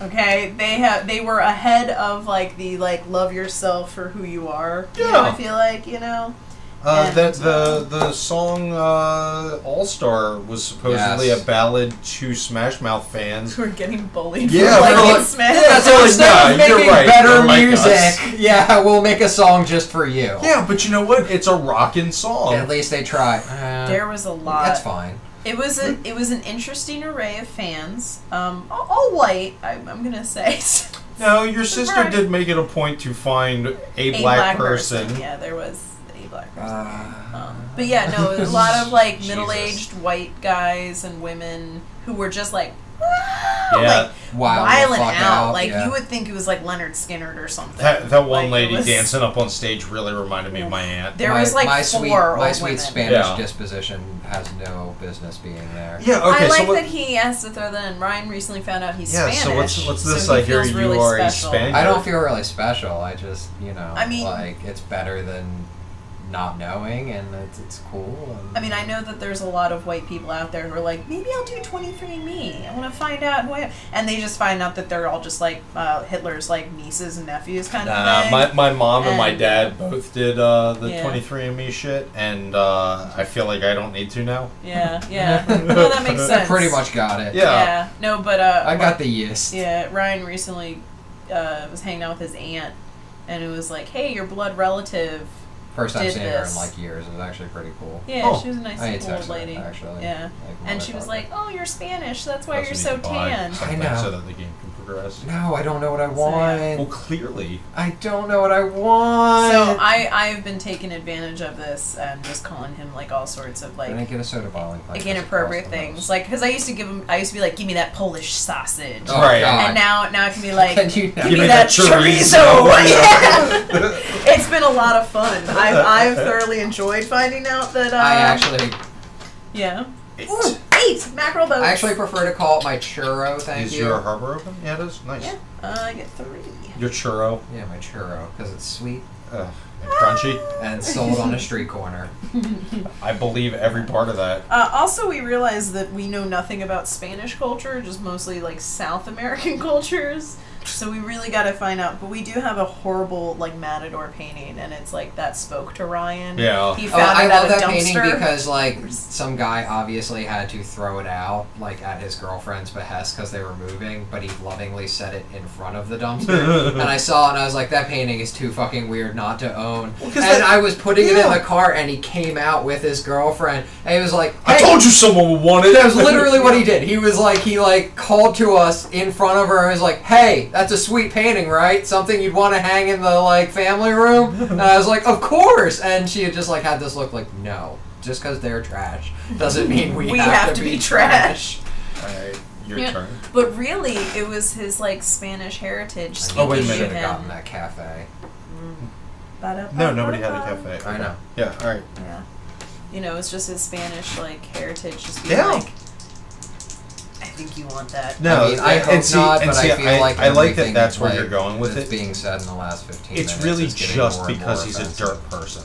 Okay, they were ahead of like the like love yourself for who you are. Yeah. You know, I feel like, you know. The song All Star was supposedly a ballad to Smash Mouth fans. Who are getting bullied Yeah, for liking like, Smash. Yeah, so instead of making better like music, us. yeah, we'll make a song just for you. Yeah, but you know what? It's a rockin' song. At least they try. There was a lot. That's fine. It was an interesting array of fans. All white, I'm gonna say. No, your sister did make it a point to find a black person. Yeah, there was a black person. But yeah, no, a lot of like middle-aged white guys and women who were just like, like wilding out. Like you would think it was like Leonard Skinner or something. That one lady dancing up on stage really reminded me of my aunt. There was like my four sweet Spanish disposition has no business being there. Yeah, okay. I like that he asked to throw that in. Ryan recently found out he's Spanish. So what's this? So I hear you really are special. a Spaniard. I don't feel really special. I just, I mean, like it's better than not knowing, and it's cool. And, I mean, I know that there's a lot of white people out there who are like, maybe I'll do 23andMe. I want to find out who I am. And they just find out that they're all just like Hitler's like nieces and nephews kind of thing. My mom and my dad both did the 23andMe shit, and I feel like I don't need to now. Yeah. No, that makes sense. I pretty much got it. Yeah. No, but I got the yeast. Yeah, Ryan recently was hanging out with his aunt, and it was like, hey, your blood relative. First time seeing her in like years. It was actually pretty cool. Yeah, she was a nice cool old lady. Actually. Yeah. And she was like, oh, you're Spanish, that's why you're so tan. I know. So that the game can progress. No, I don't know what I want. Well, clearly. I don't know what I want. So I've been taking advantage of this and just calling him like all sorts of like Can I get a soda bottle? Like inappropriate things. Like, because I used to be like, give me that Polish sausage. Oh, right. God. And now it can be like, give me that chorizo. It's been a lot of fun. I've thoroughly enjoyed finding out that I actually Ooh, 8 mackerel boats. I actually prefer to call it my churro. Thank you. Is your harbor open? Yeah, it is. Nice. Yeah, I get 3. Your churro. Yeah, my churro because it's sweet and crunchy and sold on a street corner. I believe every part of that. Also, we realized that we know nothing about Spanish culture, just mostly like South American cultures. So we really got to find out. But we do have a horrible like matador painting, and it's like that spoke to Ryan. Yeah. He found I it love at a that painting dumpster. because like some guy obviously had to throw it out like at his girlfriend's behest because they were moving, but he lovingly set it in front of the dumpster. And I saw it and I was like, that painting is too fucking weird not to own. Well, and I was putting it in the car, and he came out with his girlfriend, and he was like, hey, I told you someone would want it. That was literally what he did. He was like, he called to us in front of her and was like, hey, that's a sweet painting, right? Something you'd want to hang in the like family room? And I was like, of course. And she had just like had this look like, no, just because they're trash doesn't mean we have to be trash. Alright, your turn. But really, it was his like Spanish heritage. Oh wait a minute, speaking I to got him. in that cafe. No, nobody had a cafe. I know. Yeah, alright. Yeah. You know, it's just his Spanish like heritage just being like, I think you want that. No, I mean, I hope not, but I feel like I like that that's where you're going with it. Being said in the last 15 minutes. It's really just because he's a dirt person.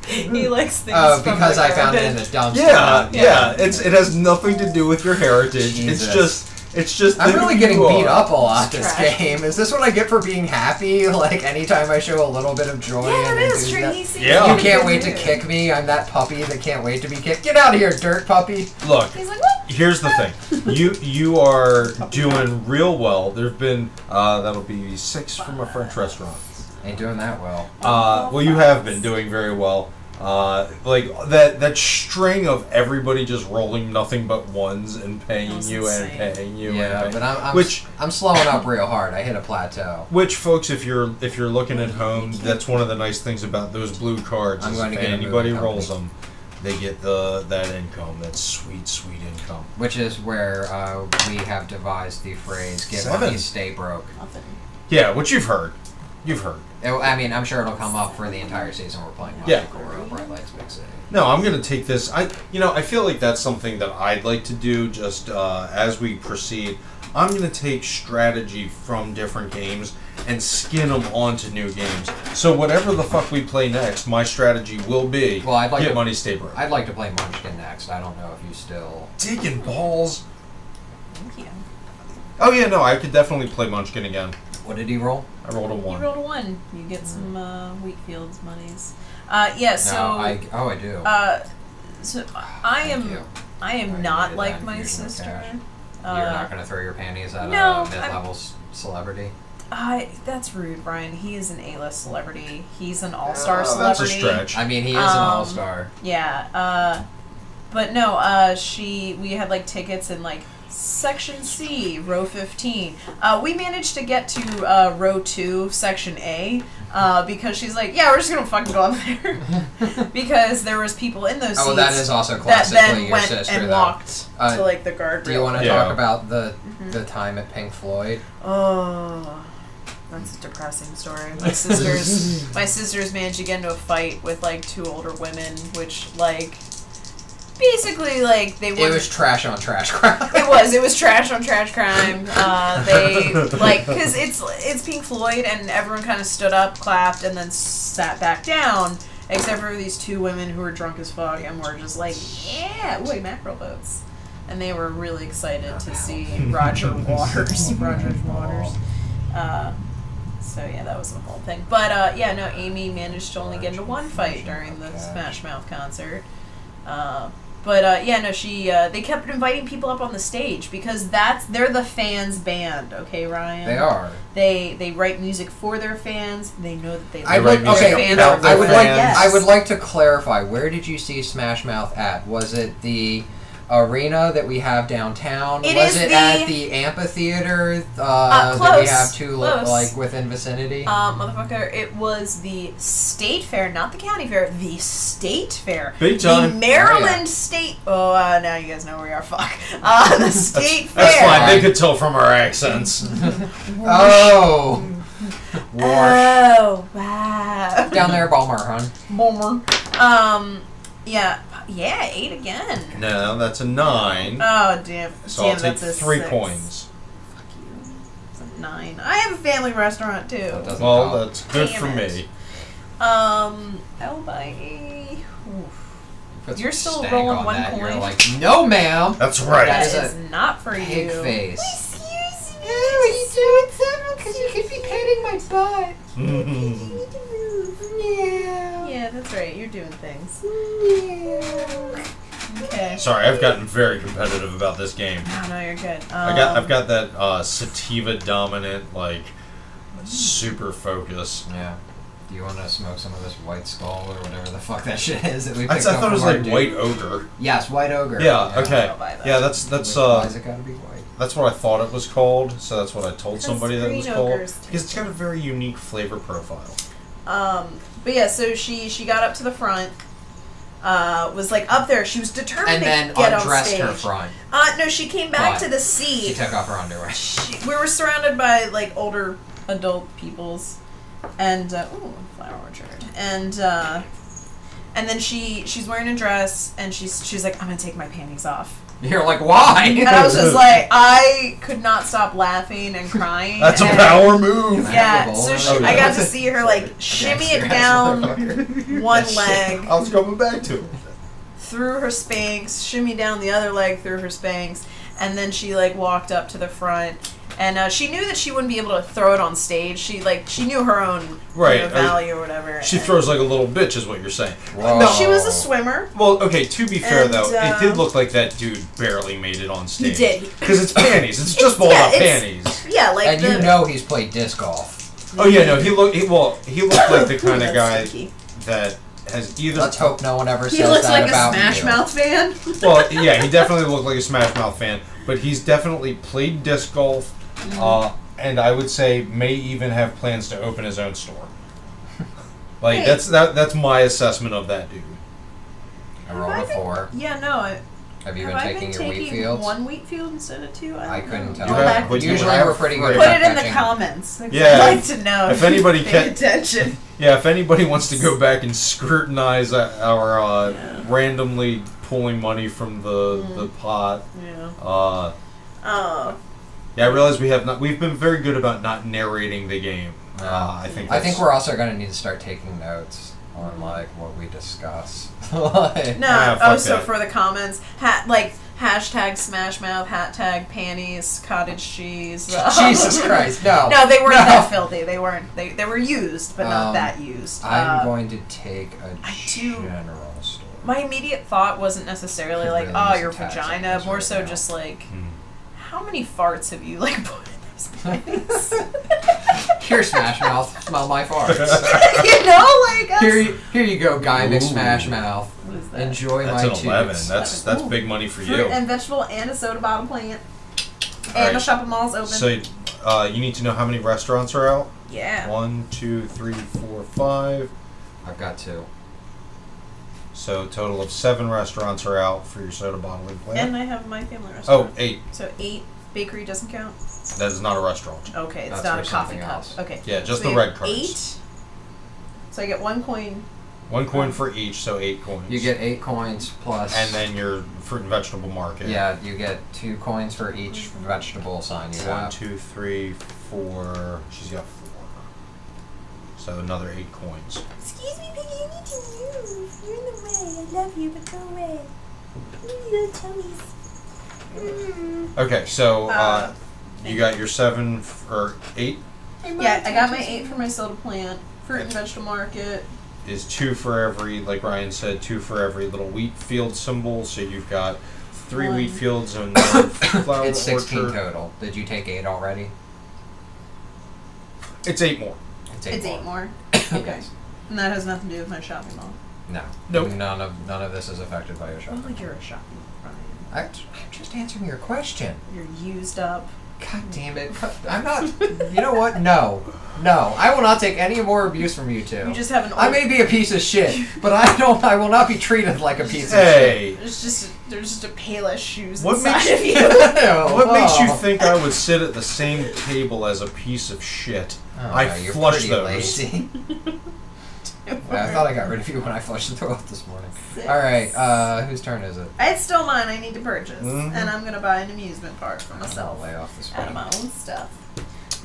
He likes things. Oh, because I found it in the dumpster. Yeah. It has nothing to do with your heritage. Jesus. It's just. I'm really getting beat up a lot this trash. game. Is this what I get for being happy? Like anytime I show a little bit of joy. Yeah, and it is. enthusiasm? Yeah. You can't wait to kick me. I'm that puppy that can't wait to be kicked. Get out of here, dirt puppy. Look. He's like, what? Here's the thing. You are doing real well. There've been that'll be 6 from a French restaurant. Ain't doing that well. Well, you have been doing very well. Like that string of everybody just rolling nothing but ones and paying you and paying you. Yeah, and but I'm slowing up real hard. I hit a plateau. Which, folks, if you're looking at home, that's one of the nice things about those blue cards. I'm going to if get anybody rolls them, they get that income. That sweet income. Which is where we have devised the phrase "Get 7. money, stay broke." Nothing. Yeah, which you've heard. I mean, I'm sure it'll come up for the entire season we're playing. Yeah. Bright Lights Big City. No, I'm gonna take this. I feel like that's something that I'd like to do. Just as we proceed, I'm gonna take strategy from different games and skin them onto new games. So whatever the fuck we play next, my strategy will be Well, I'd like get to, money, stay broke. I'd like to play Munchkin next. I don't know if you still... Digging balls. Thank you. Oh yeah, no, I could definitely play Munchkin again. What did he roll? I rolled a 1. You rolled a 1. You get some Wheatfields monies. Yeah. So. No, I do. So I Thank am. you. I am I not needed like that my infusion of sister. cash. You're not going to throw your panties at no, a mid-level celebrity? That's rude, Brian. He is an A-list celebrity. He's an all-star That's celebrity. a stretch. I mean, he is an all-star. Yeah. But no. We had like tickets in like Section C, row 15. We managed to get to row 2, Section A, because she's like, yeah, we're just gonna fucking go up there, because there was people in those seats. Oh, that is also that classically then your went sister, and though. walked to like the guardrail. Do you want to Yeah. talk about the time at Pink Floyd? Oh, that's a depressing story. My sisters managed to get into a fight with like 2 older women, which like basically like they It was trash on trash crime. It was trash on trash crime. They like because it's Pink Floyd and everyone kind of stood up, clapped, and then sat back down, except for these 2 women who were drunk as fuck and were just like, yeah, ooh, mackerel boats. And they were really excited to see Roger Waters. So yeah, that was the whole thing. But yeah, no, Amy managed to only get into 1 fight during the Smash Mouth concert. But yeah, no, they kept inviting people up on the stage because they're the fans' band, okay, Ryan? They are. They write music for their fans. They know that they I love would, their okay, fans. no, their fans. I would like to clarify. Where did you see Smash Mouth at? Was it the arena that we have downtown? Was it at the amphitheater that we close, have two close. like within vicinity? Motherfucker, it was the state fair, not the county fair. The state fair. Big time. The Maryland Oh, yeah. State. Oh, now you guys know where we are. Fuck. The state fair. That's fine. They could tell from our accents. Oh. Wash. Oh, wow. Down there, Balmer, hon. Boomer. Yeah, 8 again. No, that's a 9. Oh, damn. So I'll take that's a 3 6. coins. Fuck you. It's a 9. I have a family restaurant, too. That doesn't Well, count. that's good Damn for it. me. L by A. Oof. Put some You're still stank rolling on 1 that, coin. You're like, no, ma'am. That's right. That That is is a not for pig you. face. Excuse me. What are you doing, Samuel? Because you could be petting my butt. Yeah. Yeah, that's right. You're doing things. Yeah. Okay. Sorry, I've gotten very competitive about this game. No, you're good. I've got that sativa dominant like super focus. Yeah. Do you want to smoke some of this white skull or whatever the fuck that shit is that we I picked up thought it was from our like dude? white ogre. Yes, white ogre. Yeah. Okay. I'll buy that. Yeah, that's Why is it gotta be white? that's what I thought it was called. So that's what I told somebody that it was green called ogres because it's got a very unique flavor profile. But yeah, so she got up to the front. Was like up there. She was determined And then to get on undressed stage. her front. No, she came back But to the She seat. took off her underwear. We were surrounded by like older adult peoples, and ooh, flower orchard, and then she's wearing a dress, and she's like, I'm gonna take my panties off. You're like, why? And I was just like, I could not stop laughing and crying. That's a and- power move. Yeah, so Oh, I yeah. got to see her like shimmy it Gangster-ass down motherfucker. one That leg shit, I was coming back to it. through her Spanx, shimmy down the other leg through her Spanx, and then she like walked up to the front. And she knew that she wouldn't be able to throw it on stage. She knew her own Right, value or whatever. She and- throws like a little bitch, is what you're saying. Whoa. No, She was a swimmer. Well, okay. To be fair, And, though, it did look like that dude barely made it on stage. He did. Because it's panties. It's just balled yeah, up it's- panties. Yeah, like And the, you know he's played disc golf. Oh yeah, no. He looked like the kind of That's guy sneaky. that has either. Let's hope no one ever He says looks that like a about Smash you. Mouth fan. Well, yeah, he definitely looked like a Smash Mouth fan, but he's definitely played disc golf, and I would say may even have plans to open his own store. Like Hey. that's my assessment of that dude. I rolled a 4. Yeah, no. Have you Have been I taking been your taking wheat fields? one wheat field instead of 2? I don't couldn't know. tell. You Go have- back. but you Usually have we're pretty good free. Put about it in the catching. comments. Yeah, I'd like to know. if anybody Pay can- attention. Yeah, if anybody wants to go back and scrutinize our Yeah. randomly pulling money from the pot, Yeah. uh, Oh. Yeah, I realize we've been very good about not narrating the game. I think we're also going to need to start taking notes on like what we discuss. Like, so for the comments, hashtag Smash Mouth, hashtag Panties, cottage cheese. Jesus Christ, no. No, they weren't that filthy. They weren't. They were used, but not that used. I'm going to take a general story. My immediate thought wasn't necessarily like, really oh, is your attached vagina. to More this so right just like, how many farts have you like put in those panties? Here, Smash Mouth, smell my farts. You know, like here you go, Guy Ooh. McSmash Mouth. What is that? Enjoy That's my an 11. tubes. That's big money for Fruit you. and vegetable and a soda bottle plant. And Alright. the shopping mall's open. So you need to know how many restaurants are out. Yeah. 1, 2, 3, 4, 5. I've got 2. So a total of 7 restaurants are out for your soda bottling plant. And I have my family restaurant. Oh, 8. So 8. Bakery doesn't count? That is not a restaurant. Okay, it's That's not a for coffee something cup. else. Okay. Yeah, just so the we have red cards. 8. So I get 1 coin. 1 coin for each, so 8 coins. You get 8 coins plus. And then your fruit and vegetable market. Yeah, you get 2 coins for each vegetable sign you 1, have. 2, 3, 4. She's got 4. So another 8 coins. Excuse me, Piggy, you need to move. You're in the way. I love you, but go away. Little tummies. Okay, so you got your 7 or 8 Yeah, I got my 8 for my soda plant. Fruit and vegetable market. is 2 for every, like Ryan said, 2 for every little wheat field symbol. So you've got 3 1. wheat fields and 1 flower It's 16 orchard. total. Did you take 8 already? It's 8 more. It's 8 more. Okay. And that has nothing to do with my shopping mall. No. Nope. None of this is affected by your Oh, shopping. like you're a shopping mall, Ryan. I'm just answering your question. You're used up. God damn it. I'm not. You know what? No. I will not take any more abuse from you two. You just have an I may be a piece of shit, but I will not be treated like a piece of shit. Hey, There's just a Payless shoes What inside makes of you. what makes you think I would sit at the same table as a piece of shit? I you're flush pretty those. lazy. I thought I got rid of you when I flushed the toilet this morning. 6. Alright, whose turn is it? It's still mine. I need to purchase. Mhm. And I'm going to buy an amusement park for myself. I'll lay off this Out of one. my own stuff.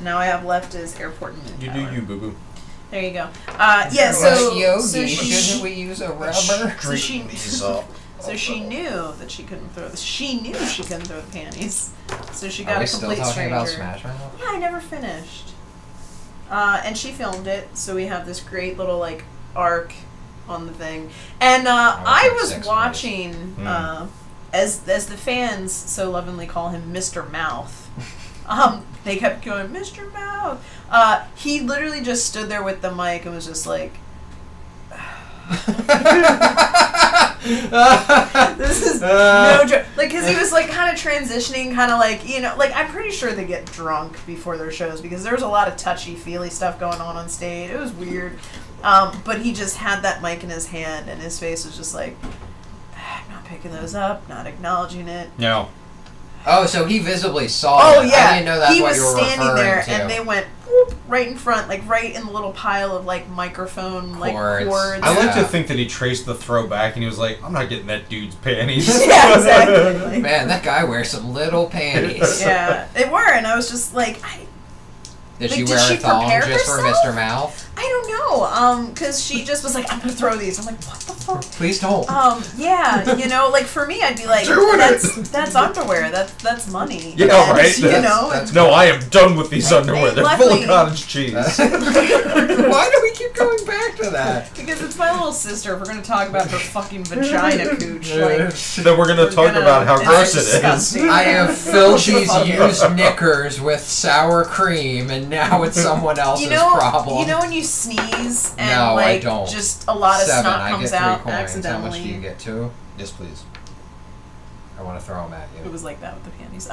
Now I have left is airport and moon You tower. do you, boo boo. There you go. Yeah, so Yogi, she shouldn't we use a rubber? Straighten these up. So she knew that she couldn't throw the. She knew she couldn't throw the panties. So she got Are we a still complete talking stranger. about Smash Mouth? Yeah, I never finished. And she filmed it, so we have this great little like arc on the thing. And I like was 6 watching as the fans so lovingly call him Mr. Mouth. They kept going, Mr. Mouth. He literally just stood there with the mic and was just like. This is no joke. Like, because he was like kind of transitioning, kind of like, you know, like I'm pretty sure they get drunk before their shows because there was a lot of touchy feely stuff going on stage. It was weird, but he just had that mic in his hand and his face was just like, I'm not picking those up, not acknowledging it. No. Oh, so he visibly saw Oh it. yeah, I didn't know that's he what was you were standing referring there, to. and they went whoop, right in front, like right in the little pile of like microphone like Cords. cords. I like Yeah. to think that he traced the throw back and he was like, I'm not getting that dude's panties. Yeah, exactly. Like, Man, that guy wears some little panties. yeah, they were, and I was just like, Did Like, she did wear she a thong prepare just for herself? Mr. Mouth? I don't know, because she just was like, I'm gonna throw these. I'm like, what the fuck? Please don't. Yeah, you know, like for me, I'd be like, Doing that's underwear. That's money. Yeah, And, right? You That's- know, that's- No, I am done with these underwear. They're full luckily- of cottage cheese. Why do we keep going back to that? because it's my little sister. If we're gonna talk about her fucking vagina cooch, like, Then we're gonna talk about how it's gross it is. disgusting. I have filled these Fuck. used knickers with sour cream, and now it's someone else's you know, problem. you know when you sneeze and No, I like don't. just a lot of 7. snot I comes get 3 out coins. accidentally. How much do you get? 2? Yes, please. I want to throw them at It you. was like that with the panties.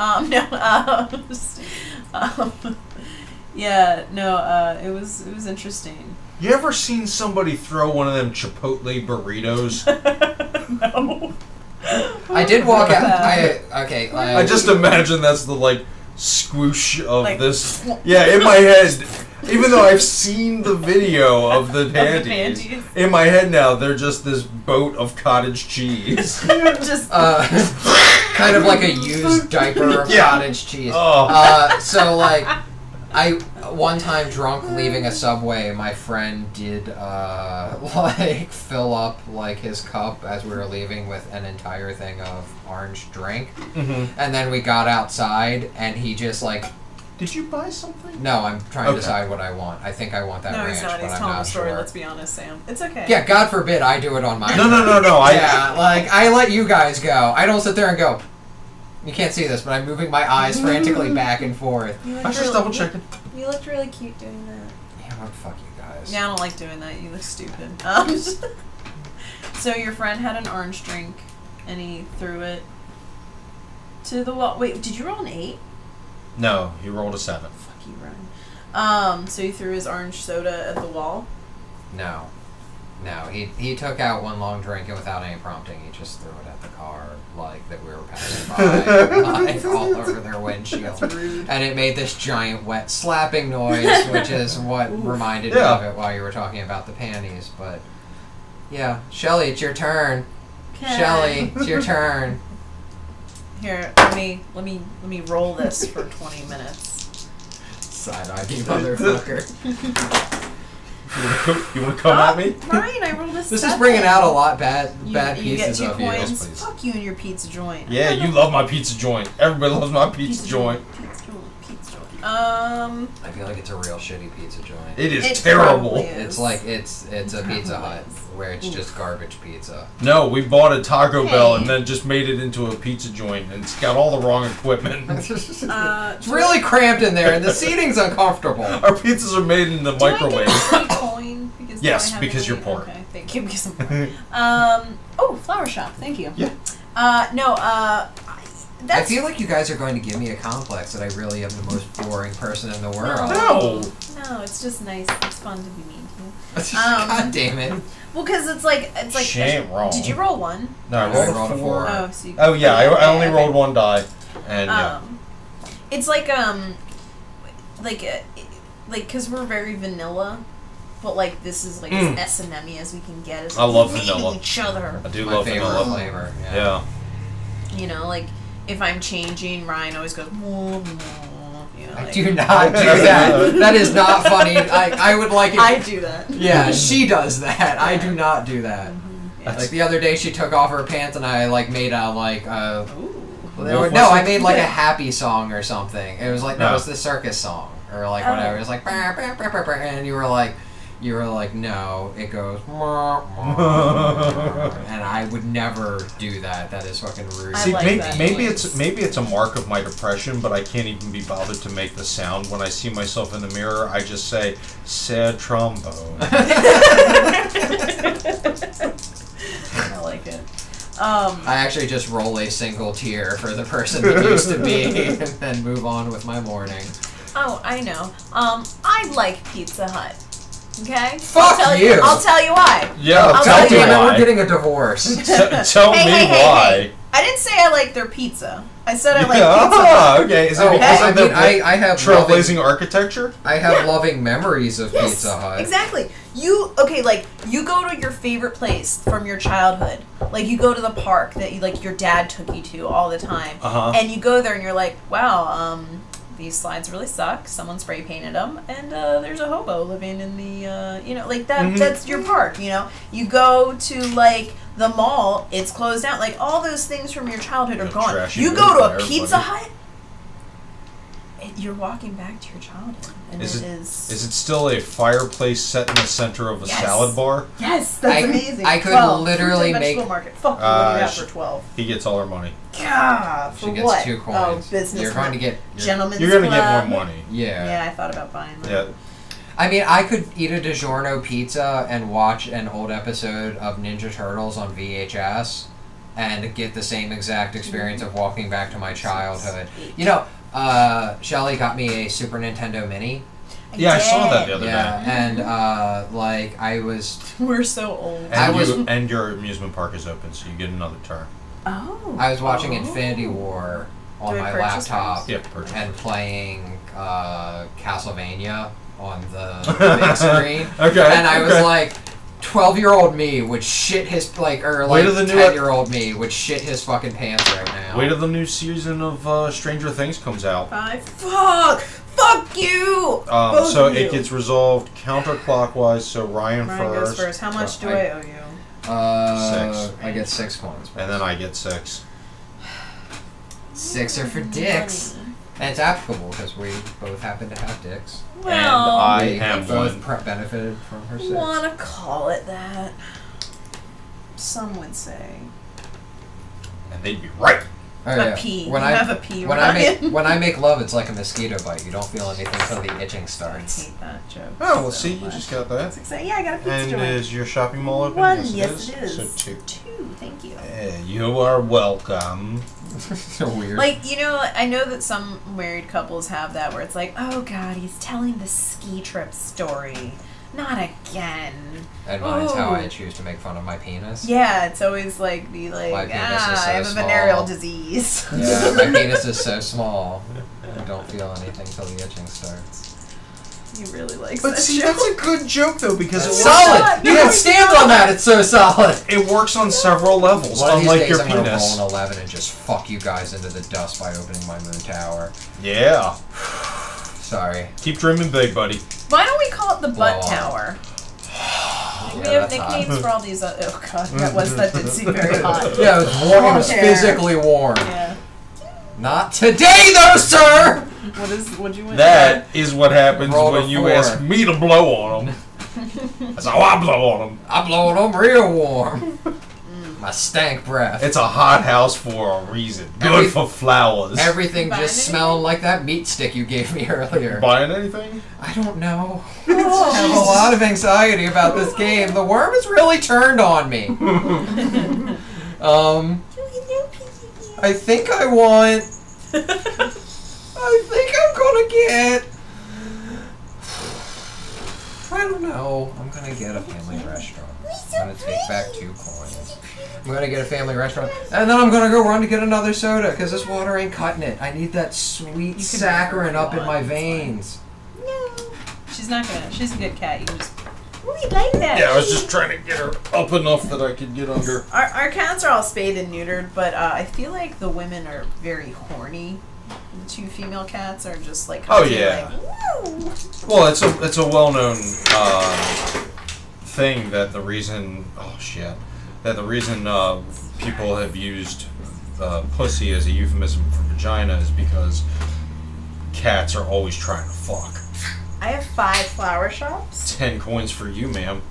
Yeah, no, it was interesting. You ever seen somebody throw one of them Chipotle burritos? No. I did walk out. That. I just imagine that's the like squoosh of Like, this. Yeah, in my head, Even though I've seen the video of the panties, in my head now they're just this boat of cottage cheese. Just kind of like a used diaper of cottage cheese. Oh. So like, I one time drunk leaving a Subway, my friend did like fill up like his cup as we were leaving with an entire thing of orange drink, and then we got outside and he just like. Did you buy something? No, I'm trying to decide what I want. I think I want that ranch, he's not. but He's I'm telling not the story. sure. Let's be honest, Sam. It's okay. Yeah, God forbid I do it on my No. Yeah, like, I let you guys go. I don't sit there and go, you can't see this, but I'm moving my eyes frantically back and forth. I was just double checking. You looked really cute doing that. Yeah, well, fuck you guys. Yeah, I don't like doing that. You look stupid. So your friend had an orange drink, and he threw it to the wall. Wait, did you roll an 8? No, he rolled a 7. Fuck you, Ryan. So he threw his orange soda at the wall? No. He took out one long drink and without any prompting, he just threw it at the car, like, that we were passing by, like, all over their windshield. And it made this giant wet slapping noise, which is what reminded me of it while you were talking about the panties, but... Yeah. Shelly, it's your turn. Okay. Shelly, it's your turn. Here, let me roll this for 20 minutes. Side-eye, you motherfucker. You want to come at me? Ryan, I rolled a 7. This is bringing out a lot bad You pieces get 2 of you. points. Yes, please. Fuck you and your pizza joint. Yeah, you love my pizza joint. Everybody loves my pizza joint. Pizza joint. I feel like it's a real shitty pizza joint. It is It terrible. probably is. It's like it's a Pizza probably Hut is. where it's just garbage pizza. No, we bought a Taco Bell Hey. and then just made it into a pizza joint, and it's got all the wrong equipment. It's really cramped in there, and the seating's uncomfortable. Our pizzas are made in the microwave. Do I get a free coin? Because Yes, do I have because any- you're poor. Okay, thank you. Because I'm poor. Oh, flower shop. Thank you. Yeah. I That's feel like you guys are going to give me a complex that I really am the most boring person in the world. No. No, it's just nice. It's fun to be mean to you. God damn it. Well, because it's like She ain't wrong. Did you roll 1? No, I I rolled rolled a a 4. Oh, so you, Oh yeah, I okay, only okay. rolled 1 die, and yeah. It's like because we're very vanilla, but like this is like as S&M-y as we can get. It's I love meeting vanilla. each other. I do My love favorite vanilla. flavor. Yeah. You know, like if I'm changing, Ryan always goes. "Mwah, mwah," you know, I like, do not do that. That is not funny. I would like it. I do that. Yeah, she does that. I do not do that. Yeah. Like the other day, she took off her pants and I like made a like Ooh. I made like a happy song or something. It was like no, No. it was the circus song or like whatever. It was like "Bah, bah, bah, bah, bah," and you were like no, it goes "Mwah, mwah," and I would never do that. That is fucking rude. I See, like that maybe noise. it's a mark of my depression, but I can't even be bothered to make the sound when I see myself in the mirror. I just say sad trombone. I like it. I actually just roll a single tear for the person that used to be, and then move on with my morning. Oh, I know. I like Pizza Hut. Okay. Fuck I'll tell you. I'll tell you why. Yeah, I'll tell tell me you Damn it, we're why. getting a divorce. Tell Hey, me hey, hey, why. hey. I didn't say I like their pizza. I said I like Yeah, Pizza Hut. okay. Is it Oh, because I of mean, the I have trailblazing architecture? I have loving memories of Yes, Pizza Hut. exactly. You go to your favorite place from your childhood. Like you go to the park that your dad took you to all the time, and you go there and you're like, wow, these slides really suck. Someone spray painted them, and there's a hobo living in the that. That's your park. You go to like the mall, it's closed down. Like all those things from your childhood are gone. trashy You room go to a there, Pizza buddy. Hut. You're walking back to your childhood, and Is it it is. is it still a fireplace set in the center of a Yes. salad bar? Yes, that's I- amazing. I could 12. literally Fruits and make- vegetable market. Fuck you, what do you have sh- for 12? He gets all our money. God, for She gets what? 2 coins. Oh, business. You're going to get Gentlemen's You're gonna club. get more money. yeah. Yeah, I thought about buying that. Yeah. I mean, I could eat a DiGiorno pizza and watch an old episode of Ninja Turtles on VHS and get the same exact experience of walking back to my childhood. You know, Shelly got me a Super Nintendo Mini. Yeah, I saw that the other Yeah, day. and I was We're so old. And I was- and your amusement park is open, so you get another turn. Oh. I was watching Infinity War on Do I my purchase laptop Yeah, purchase. and playing Castlevania on the big screen. Okay. And I was like, 12-year-old me would shit his like, or Wait like till the new 10-year-old me would shit his fucking pants right now. Wait till the new season of Stranger Things comes out. Fuck you! Both So of you. it gets resolved counterclockwise. So Ryan goes first. first. How much do I owe you? 6. I get 6 coins. And then I get 6. 6 are for dicks. And it's applicable because we both happen to have dicks. And Well, I We have both one. benefited from her 6. wanna call it that. Some would say. And they'd be right. Oh, A yeah. pee. When You I have a pee, when Ryan. when I make love, it's like a mosquito bite. You don't feel anything until the itching I starts. hate that joke. Oh, well, so see, you much. just got that. It's exciting. Yeah, I got a pizza And joint. is your shopping mall open? One, Yes, it is. So 2. 2, thank you. You are welcome. So weird. Like, you know, I know that some married couples have that where it's like, oh god, he's telling the ski trip story. Not again. And mine's how I Ooh. choose to make fun of my penis. Yeah, it's always like, be My like, penis is so I have a small. venereal disease. Yeah, my penis is so small. I don't feel anything till the itching starts. He really likes But that see, joke. that's a good joke, though, because It's it solid! not. You No, can it's stand not. on that, it's so solid! It works on several levels, One of these unlike days your I'm gonna penis. roll an 11 and just fuck you guys into the dust by opening my moon tower. Yeah. Sorry. Keep dreaming big, buddy. Why don't we call it the butt Blow on. tower? We Yeah, have that's hot. nicknames for all these. Oh god, that did seem very hot. Yeah, it was warm. It was Hair. physically warm. Yeah. Not today, though, sir! What'd you win? That is what happens Roll a when you 4. ask me to blow on them. That's how I blow on them. I blow it on real warm. My stank breath. It's a hot house for a reason. Good Every- for flowers. Everything Buying just anything? smelled like that meat stick you gave me earlier. Buying anything? I don't know. I have a lot of anxiety about this game. The worm has really turned on me. I think I want. I think I'm gonna get. I don't know. I'm gonna get a family restaurant. I'm gonna take back 2 coins. I'm gonna get a family restaurant, and then I'm gonna go run to get another soda because this water ain't cutting it. I need that sweet You can saccharin up in want, my it's fine. veins. No. She's not gonna. She's a good cat. You can just. We like that. Yeah, I was just trying to get her up enough that I could get under. Our cats are all spayed and neutered, but I feel like the women are very horny. The 2 female cats are just like. Oh, constantly yeah. Like, woo. Well, it's a well-known thing that the reason people have used pussy as a euphemism for vagina is because cats are always trying to fuck. I have 5 flower shops. 10 coins for you, ma'am.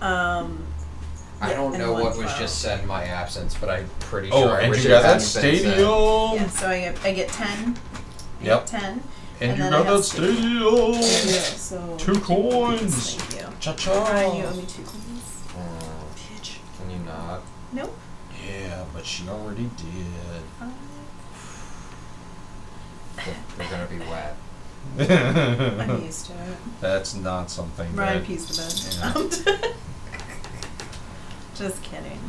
I Yeah, don't and know one what was flower. just said in my absence, but I'm pretty Oh, sure. I and wish you it got that hadn't been said. stadium. Yeah, so I get 10. I Yep. get 10. And you then got I have that stadium. Yeah, so 2 coins. Thank you. Cha-cha. Ryan, you owe me 2 coins. Bitch. Can you not? Nope. Yeah, but she already did. We're gonna be wet. I'm used to it. That's not something Ryan that... pees the bed. Just kidding.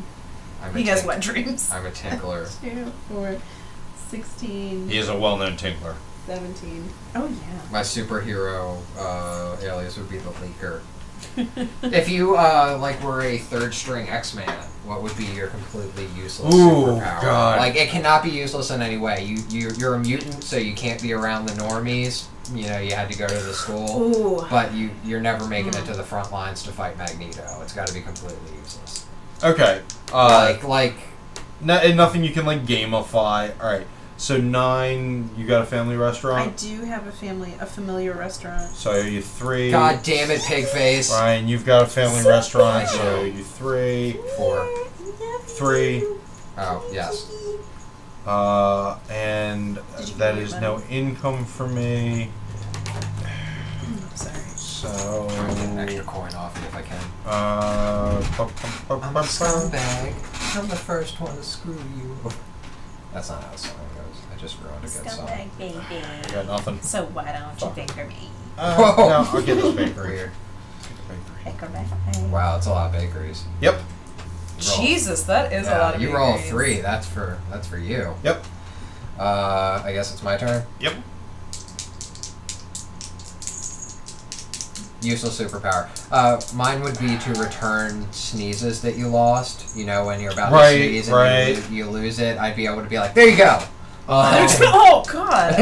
I'm He a has tink- wet dreams. I'm a tinkler. 2, 4, 16, He is a well-known tinkler. 17. Oh, yeah. My superhero alias would be the leaker. If you were a 3rd string X-Man, what would be your completely useless Ooh, superpower? God. Like it cannot be useless in any way. You're a mutant, so you can't be around the normies. You know, you had to go to the school, Ooh. but you're never making it to the front lines to fight Magneto. It's got to be completely useless. Okay. And nothing you can, like, gamify. Alright. So 9, you got a family I restaurant? do have a familiar restaurant. So I owe you 3. God damn it, pig face. Ryan, you've got a family restaurant, so I owe you 3. 4. 3. Oh yes. And Did you that get is your no money? income for me. Sorry. So... I'm gonna get an extra coin off it if I can. I'm a Uh... scumbag. I'm the first one to screw you. That's not how the song goes. I just ruined a good song. Scumbag baby. I got nothing. So why don't you Fuck. finger me? No, I'll get this bakery. Weird. Finger me. Wow, it's a lot of bakeries. Yep. Roll. Jesus, that is a lot of You roll a bakeries. 3. That's for you. Yep. I guess it's my turn. Yep. Useless superpower. Mine would be to return sneezes that you lost. You know, when you're about to sneeze and you lose it, I'd be able to be like, there you go. Oh God!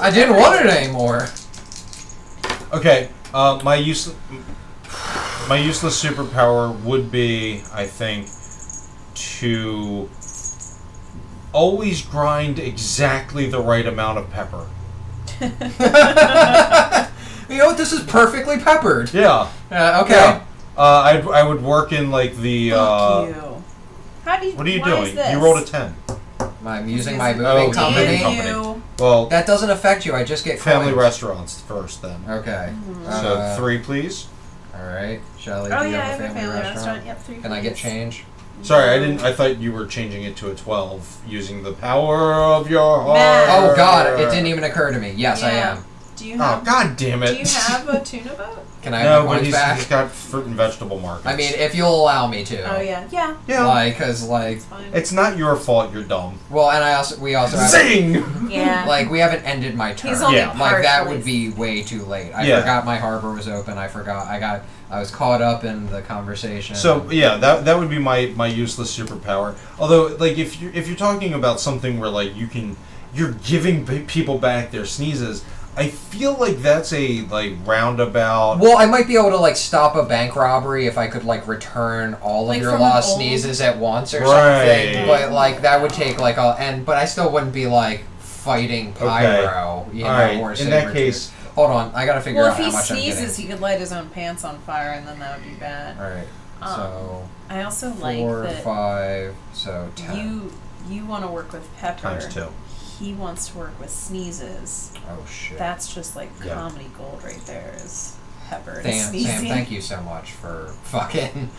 I didn't want it anymore. Okay, my useless superpower would be, I think, to always grind exactly the right amount of pepper. You know what? This is perfectly peppered. Yeah. Okay. Yeah. I would work in like the. Fuck you. How do you? What are you why doing? Is this? You rolled a 10. I'm using my moving company. company. Well, that doesn't affect you. I just get family coins. restaurants first, then. Okay. So 3, please. All right. Shelley, Oh do you yeah, I have have a family restaurant? Yep, 3. Can I get change? Sorry, I didn't. I thought you were changing it to a 12 using the power of your heart. Math. Oh God! It didn't even occur to me. Yes, I Yeah. am. Do you Oh have? God damn it! Do you have a tuna boat? Can I No, have my but coins he's back? got fruit and vegetable markets. I mean, if you'll allow me to. Oh yeah, yeah. yeah, Like, cause like, It's fine. it's not your fault. You're dumb. well, and we also have, Zing! Yeah. like, we haven't ended my turn. He's only Yeah. Like that partially- would be way too late. I Yeah. forgot my harbor was open. I was caught up in the conversation. So yeah, that would be my useless superpower. Although, like, if you're talking about something where like you're giving people back their sneezes, I feel like that's a like roundabout. Well, I might be able to like stop a bank robbery if I could like return all of Like your from lost an old- sneezes at once or Right. something. But like that would take like but I still wouldn't be like fighting pyro. You know, Alright, or in that saber case- tooth. Hold on, I gotta figure Well, out if how he much sneezes, I'm getting. he could light his own pants on fire, and then that would be bad. All right, so I also like 4, that 5, so 10. you want to work with pepper. Times 2. He wants to work with sneezes. Oh shit. That's just like Yeah. comedy gold right there. Is pepper and Sam, sneezing. thank you so much for fucking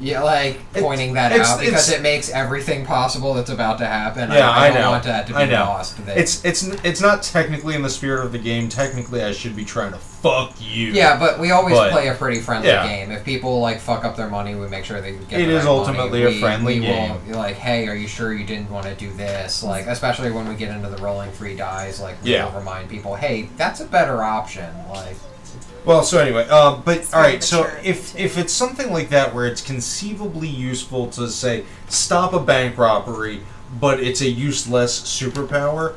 like pointing that It's- out because it's- it makes everything possible that's about to happen. Yeah, I I don't know. want that to be I know. lost. That- It's not technically in the spirit of the game. Technically, I should be trying to fuck you. Yeah, but we always But- play a pretty friendly yeah. game. If people like fuck up their money, we make sure they get. It the is right ultimately money. a friendly we game. Will, like, hey, are you sure you didn't want to do this? Like, especially when we get into the rolling 3 dice, like we Yeah. will remind people, hey, that's a better option. Like, Well, so anyway, but It's all very right. So mature, if too. it's something like that where it's conceivably useful to say stop a bank robbery, but it's a useless superpower.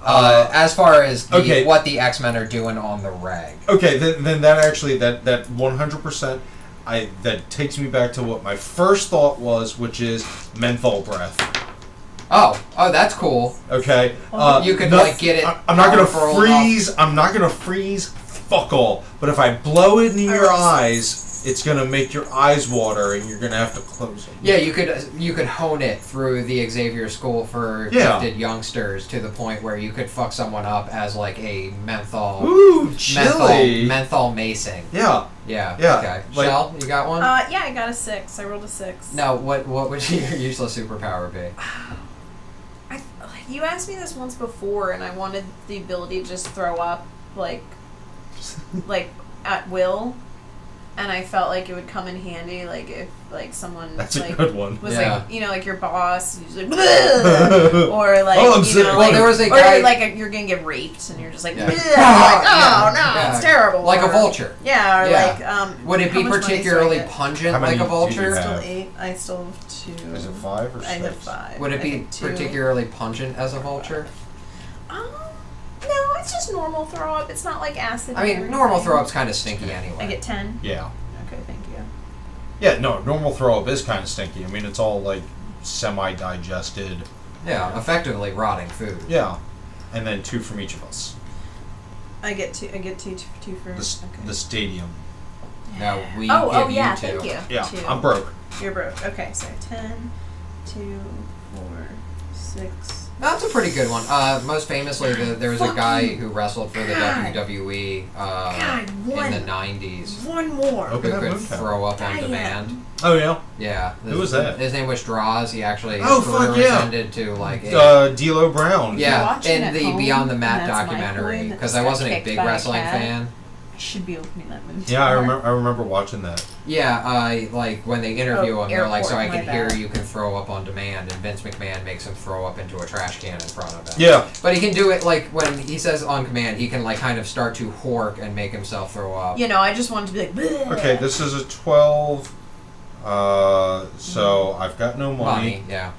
as far as okay. what the X-Men are doing on the reg. Okay, then that actually that 100%. That takes me back to what my first thought was, which is menthol breath. Oh, that's cool. Okay, You could, no- like, get it I'm not gonna powerful freeze. I'm not gonna freeze. Fuck all. But if I blow it in your eyes, it's gonna make your eyes water, and you're gonna have to close them. Yeah, you could hone it through the Xavier School for Yeah. Gifted Youngsters to the point where you could fuck someone up as like a menthol Ooh, chilly. menthol macing. Yeah. Yeah. Yeah, Okay. like- Shell, you got one? Yeah, I got a 6. I rolled a 6. No. What would your useless superpower be? You asked me this once before, and I wanted the ability to just throw up, like at will, and I felt like it would come in handy, like if like someone That's like a good one. was Yeah. like like your boss, who's like, "Bleh," or like Oh, I'm sick. Well, like, there was a or guy- like you're gonna get raped, and you're just like, Yeah. "Bleh," Yeah. like, oh no, Yeah. it's terrible. Like a Or- vulture. Yeah, or Yeah. like Would it how be much money do I particularly get? pungent How many like a do you vulture? have? Still 8. I still have 2. Is it 5 or 6? I have 5. Would it I be think 2. particularly pungent as a vulture? No, it's just normal throw up. It's not like acid. I mean, normal throw up's kind of stinky anyway. I get 10. Yeah. Okay, thank you. Yeah, no, normal throw up is kind of stinky. I mean, it's all like semi-digested. Yeah, effectively rotting food. Yeah. And then 2 from each of us. I get 2. I get 2 for. The stadium. Now we Oh, give yeah, you 2. thank you. Yeah, 2. I'm broke. You're broke. Okay, so 10, 2, 4, 6. That's a pretty good one. Most famously, there was a Fuck guy you. who wrestled for the God. WWE God, in the 90s. One more. Okay. Who could Moontown. throw up on Damn. demand. Oh, yeah? Yeah. Who was that? His name was Draws. He actually Oh, his career fuck, yeah. was ended to like a... D'Lo Brown. yeah, watching in at the home, Beyond the and Mat that's my documentary, coin that because just I got wasn't a kicked big by a wrestling cat. fan. should be opening that movie. Yeah, I remember watching that. Yeah, like when they interview him, they're like, airport, so I my can hear bad. you can throw up on demand, and Vince McMahon makes him throw up into a trash can in front of him. Yeah. But he can do it, like, when he says on command, he can, like, kind of start to hork and make himself throw up. You know, I just wanted to be like, bleh. Okay, this is a 12. So I've got no money. Yeah.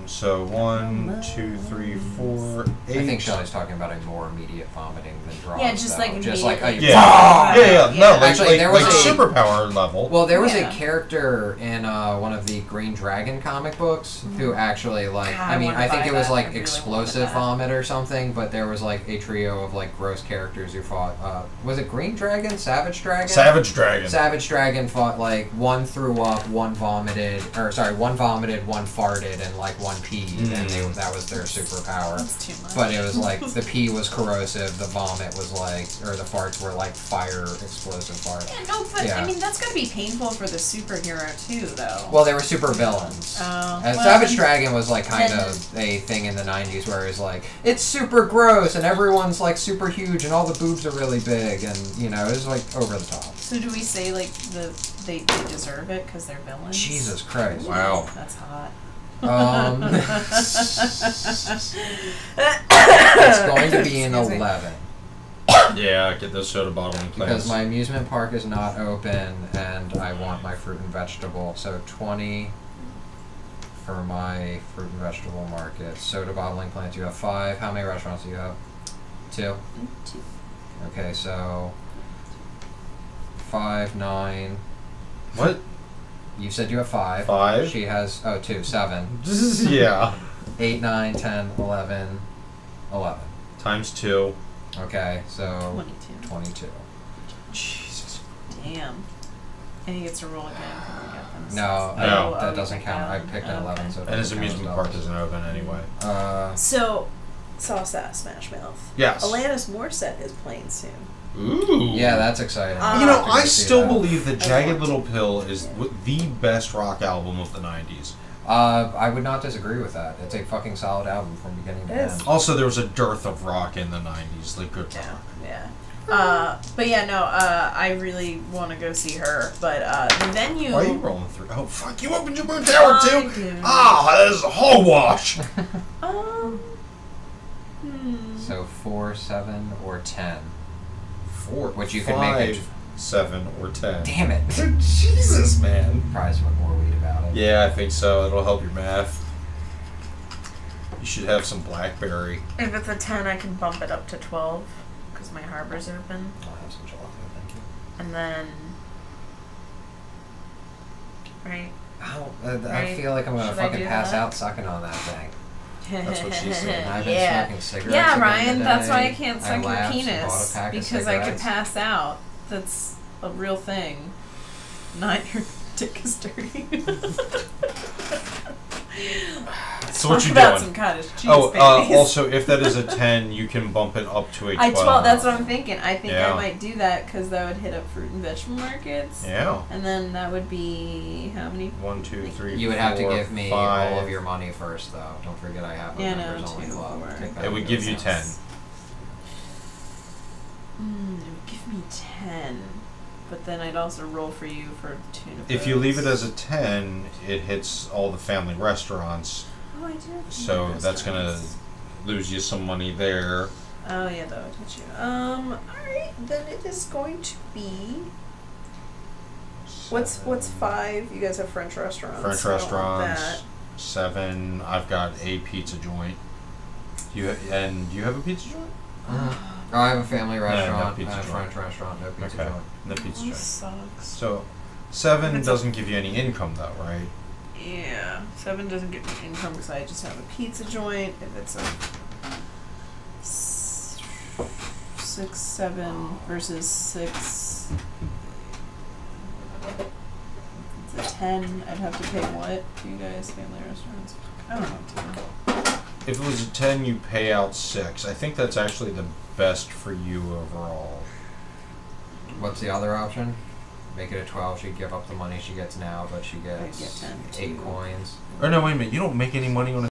So 1, 2, 3, 4, 8. I think Shelley's talking about a more immediate vomiting than draws. Yeah, just like just like a immediately. Yeah. No, like, Actually, there was like a- superpower level. Well, there was Yeah. a character in one of the Green Dragon comic books who actually, like, God, I mean, wanted to I think buy it was that. I like really explosive wanted that. vomit or something, but there was like a trio of like gross characters who fought. Was it Green Dragon? Savage Dragon? Savage Dragon. Savage Dragon fought like one threw up, one vomited, one vomited, one farted, and like one peed, and that was their superpower. That's too much. But it was like the pee was corrosive, the vomit was like, or the farts were like fire explosive farts. Yeah, no, but Yeah. I mean that's gotta be painful for the superhero too, though. Well, they were super villains. Oh, And well, Savage Dragon was like kind then- of a thing in the 90s where it's like, it's super gross and everyone's like super huge and all the boobs are really big and, you know, it was like over the top. So do we say like they deserve it because they're villains? Jesus Christ. Wow. That's hot. It's going to be an Excuse me. 11 Yeah, get those soda bottling plants. because my amusement park is not open and I want my fruit and vegetable. So 20 for my fruit and vegetable market. Soda bottling plants, you have 5. How many restaurants do you have? 2? 2. Okay, so 5, 9. What? You said you have 5. 5. She has 2, 7. Yeah. 8, 9, 10, 11, 11. Times 2. Okay, so 22. 22. Jesus. Damn. And he gets to roll again because we got them. No, No. that doesn't count. I picked an 11, so it And his doesn't count as amusement park doubles. isn't open anyway. So, Sauce That Smash Mouth. Yes. Alanis Morissette is playing soon. Ooh. Yeah, that's exciting. You know, have to go I see still that. believe that I Jagged want Little to. Pill is the best rock album of the 90s. I would not disagree with that. It's a fucking solid album from beginning to It is. end. Also, there was a dearth of rock in the 90s, like good rock. Yeah. But yeah, no, I really want to go see her. But the venue. Why are you rolling through? Oh, fuck, you opened your Moon Tower I too? do. Ah, that is a hogwash. So 4, 7, or 10. 4, Which you could make it- 5, 7, or 10. Damn it. Jesus, man. Probably smoke more weed about it. Yeah, I think so. It'll help your math. You should have some blackberry. If it's a 10, I can bump it up to 12 because my harbor's open. I'll have some gelato, thank you. And then. Right? I Right. feel like I'm gonna Should I fucking do pass that? out sucking on that thing. That's what she said. And I've been Yeah. smoking cigarettes. Yeah, again Ryan, that's why I today. can't suck your lapsed and bought a penis. pack of Because I could cigarettes. pass out. That's a real thing. Not your dick is dirty. So what Talk you about doing? some cottage cheese, Oh, babies. also, if that is a 10, you can bump it up to a 12. 12, that's what I'm thinking. I think Yeah. I might do that because that would hit up fruit and vegetable markets. Yeah. And then that would be how many? 1, 2, 3, You would have to 4, give me 5. all of your money first, though. Don't forget I have a Yeah, no, members only 2, club. 4. Take that It would into give you account. 10. It would give me 10. But then I'd also roll for you for tuna If you leave it boats. as a 10, it hits all the family restaurants. Oh, I do. have So tuna that's going to restaurants. lose you some money there. Oh yeah, that would hit you. Alright, then it is going to be. What's 5? You guys have French restaurants. French so I don't want restaurants. 7. I've got a pizza joint. You have a pizza joint? Oh, I have a family no restaurant, pizza and a joint. French restaurant, no pizza Okay. joint. No that. pizza That joint. sucks. So 7 It's a- doesn't give you any income though, right? Yeah, 7 doesn't get me income because I just have a pizza joint. If it's a 6, 7 versus 6. If it's a 10, I'd have to pay what? You guys, family restaurants? I don't know. If it was a 10, you pay out 6. I think that's actually the best for you overall. What's the other option? Make it a 12. She'd give up the money she gets now, but she I'd gets get 10 8 too. coins. Or no, wait a minute. You don't make any money on a